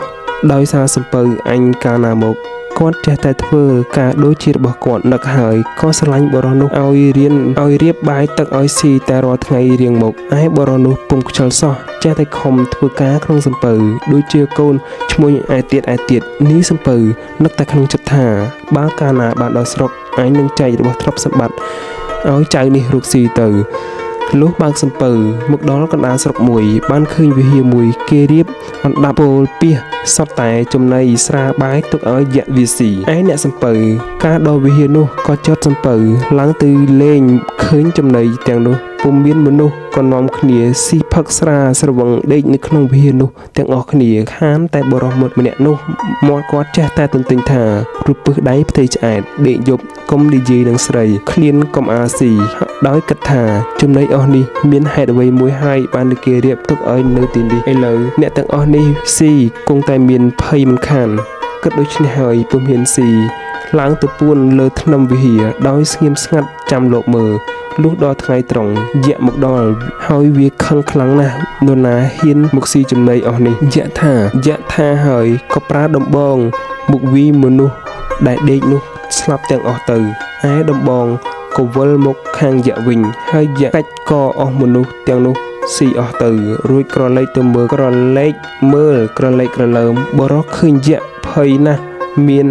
S1: ដោយសារសំពៅអញកាលណាមកគាត់ចេះតែធ្វើការដូចជារបស់គាត់នឹកហើយក៏ស្រឡាញ់បរោះនោះឲ្យរៀបបាយទឹកឲ្យស៊ីតែរាល់ថ្ងៃរៀងមកឯបរោះនោះពុំខ្ជិលសោះចេះតែខំធ្វើការក្នុងសំពៅដូចជាកូនឈ្មោះឯទៀតនេះសំពៅនឹកតែក្នុងចិត្តថាបើកាលណាបានដល់ស្រុកអញនឹងចែករបស់ទ្រព្យសម្បត្តិឲ្យចៅនេះរកស៊ីទៅលុះបើកសំពៅមកដល់កណ្ដាលស្រុកមួយបានឃើញវិហារមួយគេរៀបអណ្ដាប់ពោលពាសសុទ្ធតែចំណីស្រាបាយទុកឲ្យយៈវាស៊ីឯអ្នកសំពៅការដល់វិហារនោះក៏ចតសំពៅឡើងទៅលេងឃើញចំណីទាំងនោះពុំមានមនុស្សក៏នាំគ្នាស៊ីផឹកស្រាស្រវឹងដេកនៅក្នុងវិហារនោះទាំងអស់គ្នាខានតែបរោះមុតម្នាក់នោះមាត់គាត់ចេះតែទន្ទិញថារពឹសដៃផ្ទៃឆ្អែតដេកយប់កុំនិយាយនឹងស្រីឃ្លានកុំអាស៊ីដោយគិតថាចំណីអស់នេះមានហេតុអ្វីមួយហើយបានគេរៀបទុកឲ្យនៅទីនេះឥឡូវអ្នកទាំងអស់នេះស៊ីគង់តែមានភ័យមិនខានគិតដូច្នេះហើយពុំហ៊ានស៊ីឡើងទៅពួនលើធ្នឹមវិហារដោយស្ងៀមស្ងាត់ចាំលោកមើលលុះដល់ថ្ងៃត្រង់យៈមកដល់ហើយវាខឹងខ្លាំងណាស់នរណាហ៊ានមកស៊ីចំណីអស់នេះយៈថាហើយក៏ប្រើដំបងមុខវីមនុស្សដែលដេកនោះស្លាប់ទាំងអស់ទៅឯដំបងក៏វិលមកខាងយៈវិញហើយយៈកាច់កអស់មនុស្សទាំងនោះស៊ីអស់ទៅរួចក្រឡេកទៅមើលក្រឡេកក្រលើមបរោះឃើញយៈភ័យណាស់មាន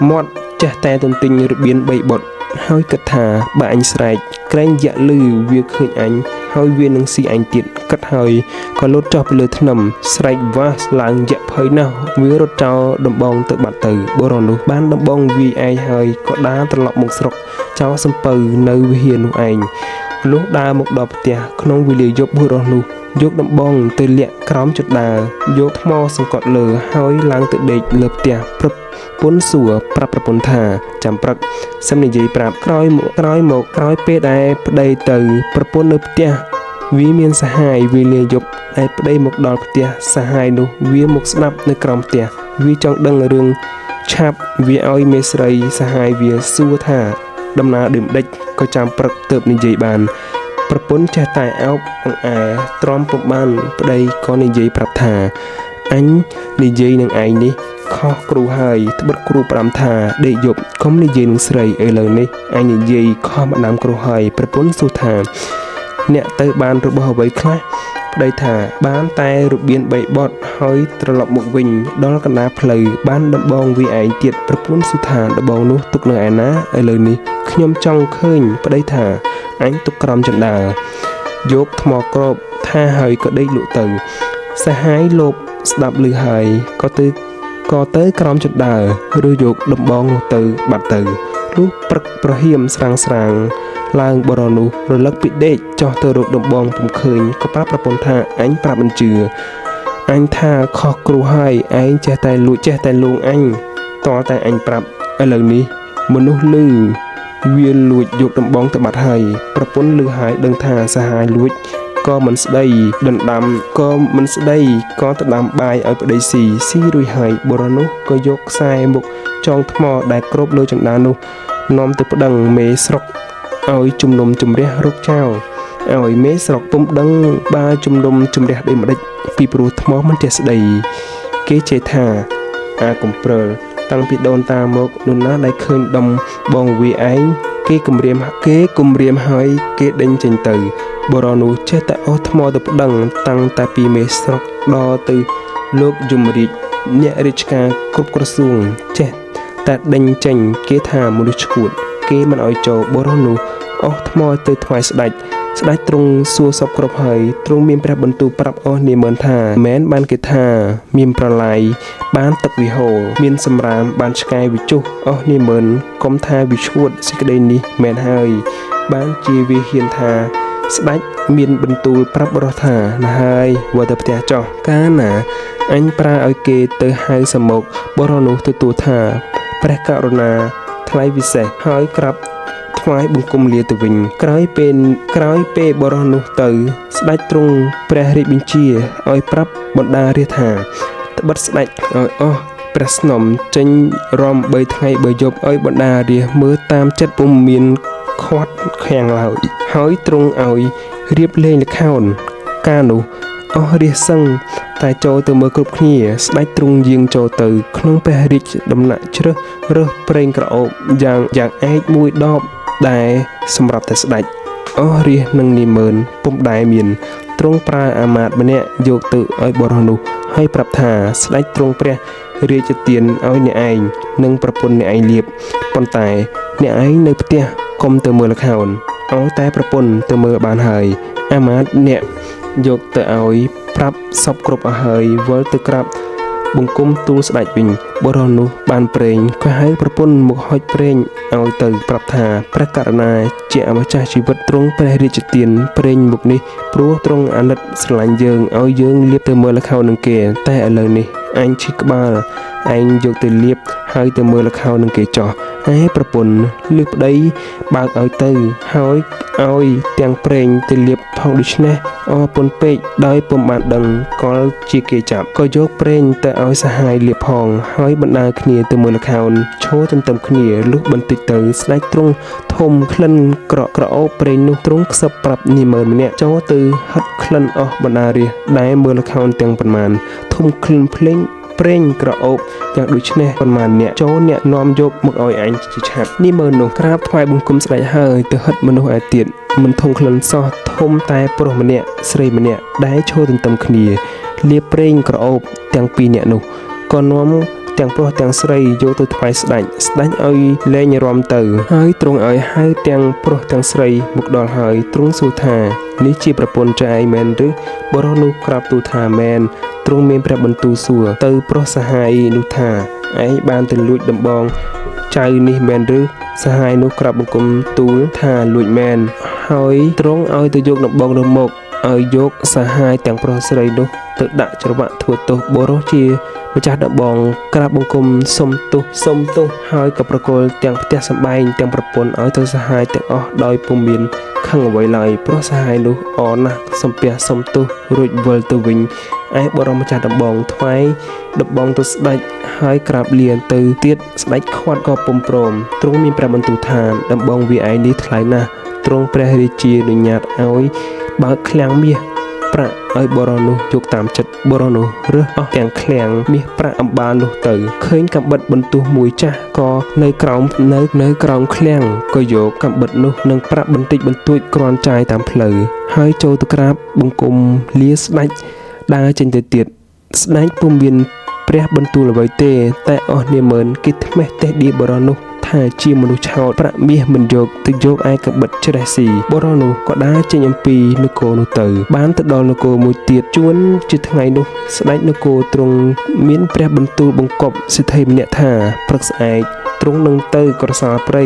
S1: មាត់ចេះតែទន្ទិញរបៀន3បុតហើយគិតថាបើអញស្រែកក្រែងយៈលឺវាឃើញអញហើយវានឹងស៊ីអញទៀតគិតហើយក៏លោតចុះពីលើធ្នឹមស្រែកវ៉ាសឡើងយៈភ័យណាស់វារត់ចោលដំបងទៅបាត់ទៅបរោះនោះបានដំបងវាឯងហើយក៏ដើរត្រឡប់មកស្រុកចោលសំពៅនៅវិហារនោះឯងលុះដើរមកដល់ផ្ទះក្នុងវេលាយប់បរោះនោះយកដំបងទៅលាក់ក្រោមជណ្ដើរយកថ្មសង្កត់លើហើយឡើងទៅដេកលើផ្ទះពុនសួរប្រាប់ប្រពន្ធថាចាំព្រឹកសឹមនិយាយប្រាប់ក្រោយពេលដែលប្តីទៅប្រពន្ធនៅផ្ទះវាមានសហាយវេលាយប់ដែលប្តីមកដល់ផ្ទះសហាយនោះវាមកស្ដាប់នៅក្រោមផ្ទះវាចង់ដឹងរឿងឆាប់វាឲ្យមេស្រីសហាយវាសួរថាដំណើរដូចម្ដេចក៏ចាំព្រឹកទៅនិយាយបានប្រពន្ធចេះតែអោបអង្អែទ្រាំពុំបានប្តីក៏និយាយប្រាប់ថាអញនិយាយនឹងឯងនេះខុសគ្រូហើយត្បិតគ្រូប្រាំថាដេកយប់កុំនិយាយនឹងស្រីឥឡូវនេះអញនិយាយខុសម្ដាមគ្រូហើយប្រពន្ធសួរថាអ្នកទៅបានរបស់អ្វីខ្លះប្តីថាបានតែរបៀន3បត់ហើយត្រឡប់មកវិញដល់កណ្ដាលផ្លូវបានដំបងវាឯងទៀតប្រពន្ធសួរថាដំបងនោះទុកនៅឯណាឥឡូវនេះខ្ញុំចង់ឃើញប្តីថាអញទុកក្រោមជណ្ដើរយកថ្មគ្របថាហើយក៏ដេកលក់ទៅសហាយលោកស្ដាប់ឮហើយក៏ទៅក្រោមជណ្ដើរឬយកដំបងនោះទៅបាត់ទៅលុះព្រឹកប្រហៀមស្រាងឡើងបរោះនោះរលឹកពីដេកចោះទៅរកដំបងពុំឃើញក៏ប្រាប់ប្រពន្ធថាអញប្រាប់មិនជឿអញថាខុសគ្រូហើយឯងចេះតែលួចចេះតែលួងអញតើតែអញប្រាប់ឥឡូវនេះមនុស្សឮវាលួចយកដំបងទៅបាត់ហើយប្រពន្ធឮហើយដឹងថាសហាយលួចក៏មិនស្ដីដណ្ដាំក៏មិនស្ដីក៏ទៅដាំបាយឲ្យប្តីស៊ីរួចហើយបុរសនោះក៏យកខ្សែមុខចងថ្មដែលគ្របលើចណ្ដាលនោះនាំទៅប្តឹងមេស្រុកឲ្យជំនុំជម្រះរកចោលឲ្យមេស្រុកពុំដឹងបើជំនុំជម្រះដូចម្ដេចពីព្រោះថ្មមិនចេះស្ដីគេជេរថាអាកំព្រើលតាំងពីដូនតាមកនរណាដែលឃើញដុំបងវាឯងគេគំរាមហើយគេដេញចេញទៅបរោះនោះចេះតែអស់ថ្មទៅប្តឹងតាំងតែពីមេស្រុកដល់ទៅលោកយមរាជអ្នករាជការគ្រប់ក្រសួងចេះតែដេញចេញគេថាមនុស្សឈួតគេមិនឲ្យចូលបរោះនោះអស់ថ្មទៅថ្វាយស្ដេចទ្រង់សួរសពគ្រប់ហើយទ្រង់មានព្រះបន្ទូលប្រាប់អស់នាមឿនថាមែនបានគេថាមានប្រឡាយបានទឹកវិហោរមានសម្រាមបានឆ្កែវិជុះអស់នាមឿនកុំថាវិឈួតសេចក្តីនេះមែនហើយបានជាវាហ៊ានថាស្ដេចមានបន្ទូលប្រាប់បរោះថាណាហើយវត្តទៅផ្ទះចោះកាលណាអញប្រើឲ្យគេទៅហៅសមុកបរោះនោះទទួលថា ព្រះករុណាថ្លៃវិសេសហើយក្រាបថ្វាយបង្គំលាទៅវិញក្រោយពេលបរិះនោះទៅស្ដេចទ្រង់ព្រះរាជបញ្ជាឲ្យប្រាប់បណ្ដារាជថាត្បិតស្ដេចឲ្យអស់ព្រះស្នំចេញរំ3ថ្ងៃ3យប់ឲ្យបណ្ដារាជមើលតាមចិត្តពុំមានខាត់ខាំងឡើយហើយទ្រង់ឲ្យរៀបលេងល្ខោនកាលនោះអស់រាជសឹងតែចូលទៅមើលគ្រប់គ្នាស្ដេចទ្រង់យាងចូលទៅក្នុងព្រះរាជដំណាក់ជ្រើសប្រេងក្រអូបយ៉ាងឯកមួយដបដែលសម្រាប់តែស្ដេចអស់រាជនឹងនិមឺនពុំដែលមានទ្រង់ប្រើអាមាត្យម្នាក់យកទៅឲ្យបរិះនោះហើយប្រាប់ថាស្ដេចទ្រង់ព្រះរាជទានឲ្យអ្នកឯងនិងប្រពន្ធអ្នកឯងលៀបប៉ុន្តែអ្នកឯងនៅផ្ទះកុំទៅមើលល្ខោនឲ្យតែប្រពន្ធទៅមើលបានហើយអាមាត្យអ្នកយកទៅឲ្យប្រាប់សពគ្រប់អស់ហើយវិលទៅក្រាបបង្គំទូលស្ដេចវិញបុរសនោះបានប្រេងក៏ហៅប្រពន្ធមកហុចប្រេងឲ្យទៅប្រាប់ថាព្រះករុណាជាម្ចាស់ជីវិតទ្រង់ព្រះរាជទានប្រេងមុខនេះព្រោះទ្រង់អាណិតស្រឡាញ់យើងឲ្យយើងលៀបទៅមើលល្ខោននឹងគេតែឥឡូវនេះអញឈឺក្បាលឯងយកទៅលៀបហើយទៅមើលល្ខោននឹងគេចោះឯប្រពន្ធលឺប្តីបើកឲ្យទៅហើយឲ្យទាំងប្រេងទៅលៀបផងដូច្នេះអរពុនពេកដោយពុំបានដឹងកលជាគេចាប់ក៏យកប្រេងទៅឲ្យសហាយលៀបផងហើយបណ្ដាគ្នាទៅមើលល្ខោនឈរទន្ទឹមគ្នាលុះបន្តិចទៅស្ដេចទ្រង់ធំក្លិនក្រអូបប្រេងនោះទ្រង់ខ្សឹបប្រាប់នាម៉ឺនម្នាក់ចូលទៅហិតក្លិនអស់បណ្ដារាជដែលមើលល្ខោនទាំងប៉ុន្មានធំក្លិនភ្លេងប្រេងក្រអូបយ៉ាងដូចនេះប៉ុន្មានអ្នកចូលអ្នកនាំយកមកឲ្យអញជាឆាប់នេះមើលនោះក្រាបថ្វាយបង្គំស្ដេចហើយទៅហិតមនុស្សឯទៀតមិនធំក្លិនសោះធំតែប្រុសម្នាក់ស្រីម្នាក់ដែលឈរទន្ទឹមគ្នាលាបប្រេងក្រអូបទាំងពីរនាក់នោះក៏នាំទាំងប្រុសទាំងស្រីយកទៅថ្វាយស្ដេចឲ្យលែងរំទៅហើយទ្រង់ឲ្យហៅទាំងប្រុសទាំងស្រីមកដល់ហើយទ្រង់សួរថានេះជាប្រពន្ធចៅឯងមែនឬបុរសនោះក្រាបទូលថាមែនទ្រង់មានព្រះបន្ទូលសួរទៅប្រុសសហាយនោះថាឯងបានទៅលួចដំបងចៅនេះមែនឬសហាយនោះក្រាបបង្គំទូលថាលួចមែនហើយទ្រង់ឲ្យទៅយកដំបងនោះមកឲ្យយកសហាយទាំងប្រុសស្រីនោះទៅដាក់ច្រវាក់ធ្វើទោសបុរសជាម្ចាស់ដំបងក្រាបបង្គំសុំទោសហើយក៏ប្រគល់ទាំងផ្ទះសម្បែងទាំងប្រពន្ធឲ្យទៅសហាយទាំងអស់ដោយពុំមានខឹងអ្វីឡើយព្រោះសហាយនោះអរណាស់សំពះសុំទោសរួចវិលទៅវិញឯបរមម្ចាស់ដំបងថ្វាយដំបងទៅស្ដេចហើយក្រាបលាទៅទៀតស្ដេចខាត់ក៏ពុំព្រមទ្រង់មានព្រះបន្ទូលថាដំបងវាឯងនេះថ្លៃណាស់ទ្រង់ព្រះរាជានុញ្ញាតឲ្យបើកឃ្លាំងមាសប្រាក់ឲ្យបរោះនោះយកតាមចិត្តបរោះនោះរើសអស់ទាំងឃ្លាំងមាសប្រាក់អំបាលនោះទៅឃើញកាំបិតបន្ទោះមួយចាស់ក៏នៅក្រោមឃ្លាំងក៏យកកាំបិតនោះនឹងប្រាក់បន្តិចបន្តួចគ្រាន់ចាយតាមផ្លូវហើយចូលទៅក្រាបបង្គំលាស្ដេចដើរចេញទៅទៀតស្ដេចពុំមានព្រះបន្ទូលអ្វីទេតែអស់នាម៉ឺនគេថ្មេះតេះឌីបរោះនោះថាជាមនុស្សឆោតប្រាក់មាសមិនយកទៅយកឯកាំបិតច្រេះស៊ីបរោះនោះក៏ដើរចេញអំពីនគរនោះទៅបានទៅដល់នគរមួយទៀតជួនជាថ្ងៃនោះស្ដេចនគរទ្រង់មានព្រះបន្ទូលបង្គាប់សិទ្ធិម្នាក់ថាព្រឹកស្អែកទ្រង់នឹងទៅក្រសាលព្រៃ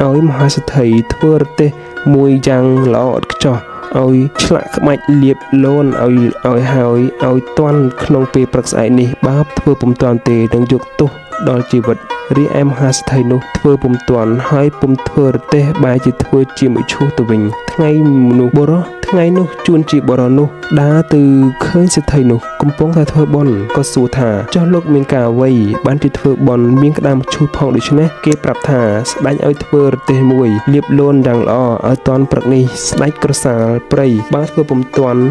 S1: ឲ្យមហាសិទ្ធិធ្វើរទេះមួយយ៉ាងល្អឥតខ្ចោះឲ្យឆ្លាក់ក្បាច់លាបលូនឲ្យហើយឲ្យទាន់ក្នុងពេលព្រឹកស្អែកនេះបើធ្វើពុំទាន់ទេនឹងយកទោសដល់ជីវិតរីឯមហាសិទ្ធិនោះធ្វើពុំទាន់ហើយពុំធ្វើរទេះបែរជាធ្វើជាមួយឈូសទៅវិញថ្ងៃនោះជួនជាបរោះនោះដើរទៅឃើញសិទ្ធិនោះកំពុងតែធ្វើបុណ្យក៏សួរថាចុះលោកមានការអ្វីបានជាធ្វើបុណ្យមានក្តាមឈូសផងដូច្នេះគេប្រាប់ថាស្ដេចឲ្យធ្វើរទេះមួយលាបលូនយ៉ាងល្អឲ្យទាន់ព្រឹកនេះស្ដេចក្រសាលព្រៃបើធ្វើពុំទាន់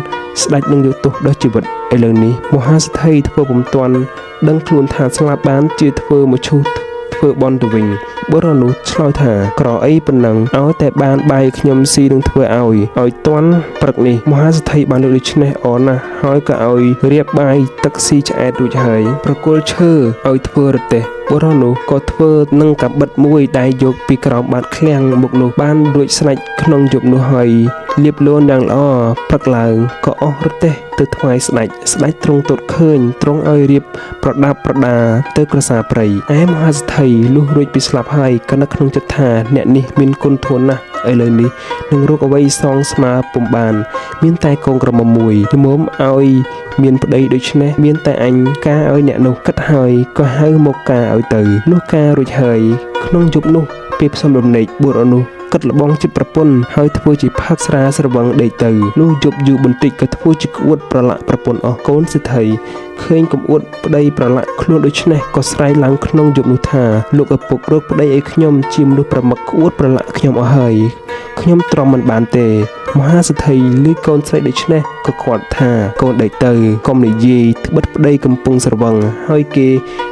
S1: ស្ដេចនឹងយកទោសដល់ជីវិតឥឡូវនេះមហាសិទ្ធិធ្វើពុំទាន់ដឹងខ្លួនថាស្លាប់បានជាធ្វើមកឈូសធ្វើបន់ទៅវិញបុរសនោះឆ្លើយថាក្រអីប៉ុណ្ណឹងឲ្យតែបានបាយខ្ញុំស៊ីនឹងធ្វើឲ្យទាន់ព្រឹកនេះមហាសិទ្ធិបានលើកដូច្នេះអរណាស់ហើយក៏ឲ្យរៀបបាយទឹកស៊ីឆ្អែតរួចហើយប្រគល់ឈើឲ្យធ្វើរទេះបុរសនោះក៏ធ្វើនឹងកាំបិតមួយដែលយកពីក្រោមបាតឃ្លាំងមុខនោះបានរួចស្រេចក្នុងយប់នោះហើយលាបលូនយ៉ាងល្អព្រឹកឡើងក៏អស់រទេះទៅថ្វាយស្ដេចទ្រង់ទតឃើញទ្រង់ឲ្យរៀបប្រដាប់ប្រដាទៅក្រសាលព្រៃឯមហាសិទ្ធិលុះរួចពីស្លាប់ហើយក៏នឹកក្នុងចិត្តថាអ្នកនេះមានគុណធម៌ណាស់ ឥឡូវនេះនឹងរកអ្វីសងស្មើពុំបានមានតែកូនក្រមុំមួយល្មមឲ្យមានប្តីដូច្នេះមានតែអញការឲ្យអ្នកនោះគិតហើយក៏ហៅមកការឲ្យទៅលុះការរួចហើយក្នុងយប់នោះពេលផ្សំរំលែកបុរសនោះគិតលបងចិត្តប្រពន្ធហើយធ្វើជាផឹកស្រាស្រវឹងដេកទៅនោះយប់យូរបន្តិចក៏ធ្វើជាក្អួតប្រឡាក់ប្រពន្ធអស់កូនសិទ្ធិឃើញកំអួតប្តីប្រឡាក់ខ្លួនដូច្នេះក៏ស្រែកឡើងក្នុងយប់នោះថាលោកឪពុករកប្តីឲ្យខ្ញុំជាមនុស្សប្រមឹកក្អួតប្រឡាក់ខ្ញុំអស់ហើយខ្ញុំទ្រាំមិនបានទេមហាសិទ្ធិឮកូនស្រីដូច្នេះក៏គាត់ថាកូនដេកទៅកុំនិយាយត្បិតប្តីកំពុងស្រវឹងហើយគេ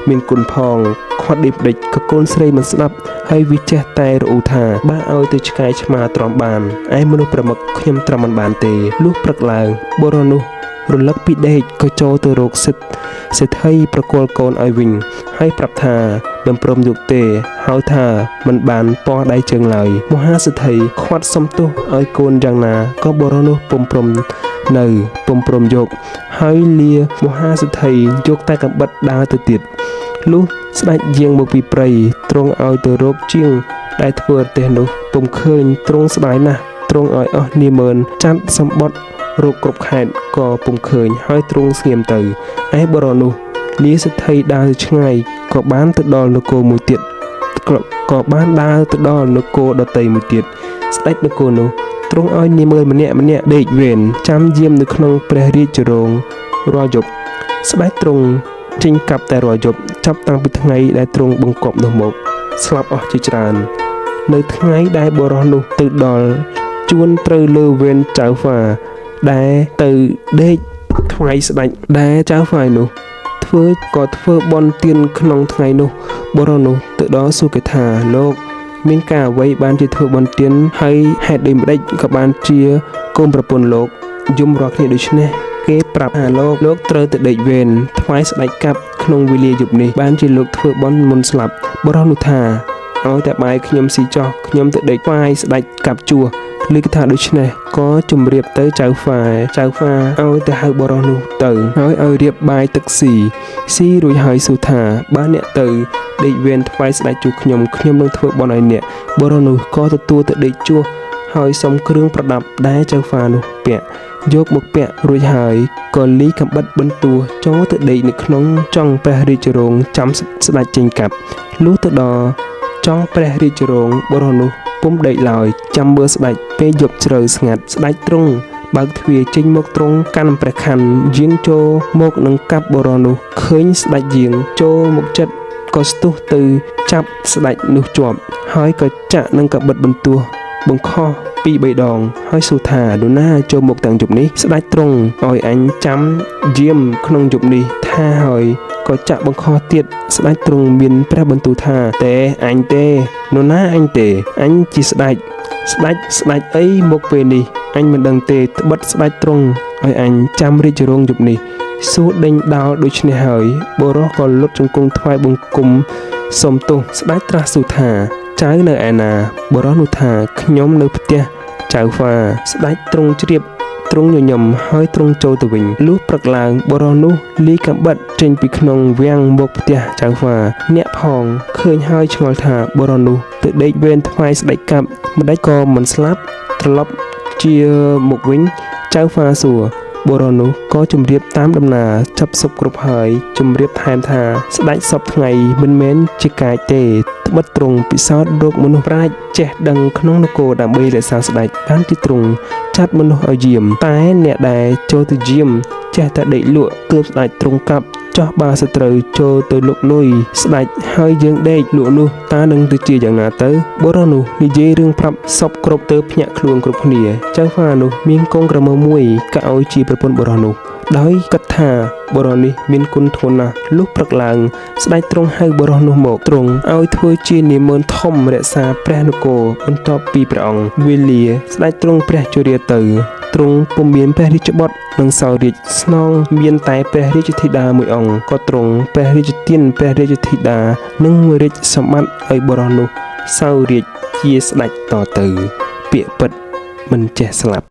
S1: មានគុណផងគាត់ដេកផ្ដេចក៏កូនស្រីមិនស្ដាប់ហើយវាចេះតែរអ៊ូថាបើឲ្យទៅឆ្កែឆ្មាទ្រាំបានឯមនុស្សប្រមឹកខ្ញុំទ្រាំមិនបានទេលុះព្រឹកឡើងបុរសនោះរលឹកពីដេកក៏ចូលទៅរកសេដ្ឋីប្រគល់កូនឲ្យវិញហើយប្រាប់ថាមិនព្រមយកទេហៅថាមិនបានប៉ោះដៃជើងឡើយមហាសេដ្ឋីខាត់សុំទោសឲ្យកូនយ៉ាងណាក៏បុរសនោះពុំព្រមយកហើយលាមហាសេដ្ឋីយកតែកាំបិតដើរទៅទៀតលុះស្ដេចយាងមកពីព្រៃទ្រង់ឲ្យទៅរកជាងដែលធ្វើរទេះនោះពុំឃើញទ្រង់ស្ដាយណាស់ទ្រង់ឲ្យអស់នាម៉ឺនចាត់សម្បត្តិរកគ្រប់ខេត្តក៏ពុំឃើញហើយទ្រង់ស្ងៀមទៅឯបុរសនោះលាសេដ្ឋីដើរទៅឆ្ងាយក៏បានទៅដល់នគរមួយទៀតក៏បានដើរទៅដល់នគរដតីមួយទៀតស្ដេចនគរនោះទ្រង់ឲ្យនាម៉ឺនម្នាក់ដេកវេនចាំយាមនៅក្នុងព្រះរាជរោងរាល់យប់ស្ដេចទ្រង់ចេញកាប់តែរាល់យប់ចាប់តាំងពីថ្ងៃដែលទ្រង់បង្កប់នោះមកស្លាប់អស់ជាច្រើននៅថ្ងៃដែលបុរសនោះទៅដល់ជួនត្រូវលើវេនចៅហ្វាដែលទៅដេកថ្ងៃស្ដេចដែលចៅហ្វានោះធ្វើបន់ទានក្នុងថ្ងៃនោះបុរសនោះទៅដល់សួរគេថាលោកមានការអ្វីបានជាធ្វើបន់ទានហើយហេតុដូចម្ដេចក៏បានជាកូនប្រពន្ធលោកយំរាល់គ្នាដូច្នេះគេប្រាប់ថាលោកត្រូវទៅដេកវេនថ្វាយស្ដេចកាប់ក្នុងវេលាយប់នេះបានជាលោកធ្វើបន់មុនស្លាប់បុរសនោះថាឲ្យតែបាយខ្ញុំស៊ីចោះខ្ញុំទៅដេកថ្វាយស្ដេចកាប់ជួសឮថាដូច្នេះក៏ជំរាបទៅចៅហ្វាឲ្យទៅហៅបុរសនោះទៅហើយឲ្យរៀបបាយទឹកស៊ីរួចហើយសួរថាបើអ្នកទៅដេកវេនថ្វាយស្ដេចជួសខ្ញុំនឹងធ្វើបន់ឲ្យអ្នកបុរសនោះក៏ទទួលទៅដេកជួសហើយសុំគ្រឿងប្រដាប់ដែលចៅហ្វានោះពាក់យកមកពាក់រួចហើយក៏លីកំបិតបន្ទោះចូលទៅដេកនៅក្នុងចុងព្រះរាជរោងចាំស្ដេចចេញកាប់លុះទៅដល់ចុងព្រះរាជរោងបុរសនោះពុំដេកឡើយចាំមើលស្ដេចពេលយប់ជ្រៅស្ងាត់ស្ដេចទ្រង់បើកទ្វារចេញមកទ្រង់កាន់ព្រះខ័នយាងចូលមកនឹងកាប់បុរសនោះឃើញស្ដេចយាងចូលមកចិត្តក៏ស្ទុះទៅចាប់ស្ដេចនោះជាប់ហើយក៏ចាក់នឹងកាបិតបន្ទោះបង្ខំ2-3 ដងហើយសួរថានរណាចូលមកទាំងយប់នេះស្ដេចទ្រង់ឲ្យអញចាំយាមក្នុងយប់នេះថាហើយក៏ចាក់បង្ខំទៀតស្ដេចទ្រង់មានព្រះបន្ទូលថាទេអញទេនរណាអញទេអញជាស្ដេចអីមកពេលនេះអញមិនដឹងទេត្បិតស្ដេចទ្រង់ឲ្យអញចាំរាជរោងយប់នេះសួរដេញដោលដូច្នេះហើយបុរសក៏លុតជង្គង់ថ្វាយបង្គំសុំទោសស្ដេចត្រាស់សួរថាចៅនៅឯណាបុរសនោះថាខ្ញុំនៅផ្ទះចៅហ្វាស្ដេចទ្រង់ជ្រាបទ្រង់ញញឹមហើយទ្រង់ចូលទៅវិញលុះព្រឹកឡើងបុរសនោះលីកាំបិតចេញពីក្នុងវាំងមកផ្ទះចៅហ្វាអ្នកផងឃើញហើយឆ្ងល់ថាបុរសនោះទៅដេកវេនថ្វាយស្ដេចកាប់ម្ដេចក៏មិនស្លាប់ត្រឡប់ជាមកវិញចៅហ្វាសួរបុរសនោះក៏ជម្រាបតាមដំណើរចាប់សពគ្រប់ហើយជម្រាបថែមថាស្ដេចសពថ្ងៃមិនមែនជាកាចទេត្បិតទ្រង់ពិសោធន៍រកមនុស្សប្រាជ្ញចេះដឹងក្នុងនគរដើម្បីរក្សាស្ដេចបានជាទ្រង់ចាត់មនុស្សឲ្យយាមតែអ្នកដែលចូលទៅយាមចេះតែដេកលក់ទើបស្ដេចទ្រង់កាប់ចោះបើសត្រូវចូលទៅលុកលុយស្ដេចហើយយើងដេកលក់នោះតើនឹងទៅជាយ៉ាងណាទៅបុរសនោះនិយាយរឿងប្រាប់សពគ្រប់ទៅភ្ញាក់ខ្លួនគ្រប់គ្នាចៅហ្វានោះមានកូនក្រមុំមួយក៏ឲ្យជាប្រពន្ធបុរសនោះដោយគិតថាបុរសនេះមានគុណធម៌ណាស់លុះព្រឹកឡើងស្ដេចទ្រង់ហៅបុរសនោះមកទ្រង់ឲ្យធ្វើជានាម៉ឺនធំរក្សាព្រះនគរបន្ទាប់ពីព្រះអង្គវេលាស្ដេចទ្រង់ព្រះជរាទៅទ្រង់ពុំមានព្រះរាជបុត្រនិងសោយរាជស្នងមានតែព្រះរាជធីតាមួយអង្គក៏ទ្រង់ព្រះរាជទានព្រះរាជធីតានិងរាជសម្បត្តិឲ្យបុរសនោះសោយរាជជាស្ដេចតទៅពាក្យពិតមិនចេះស្លាប់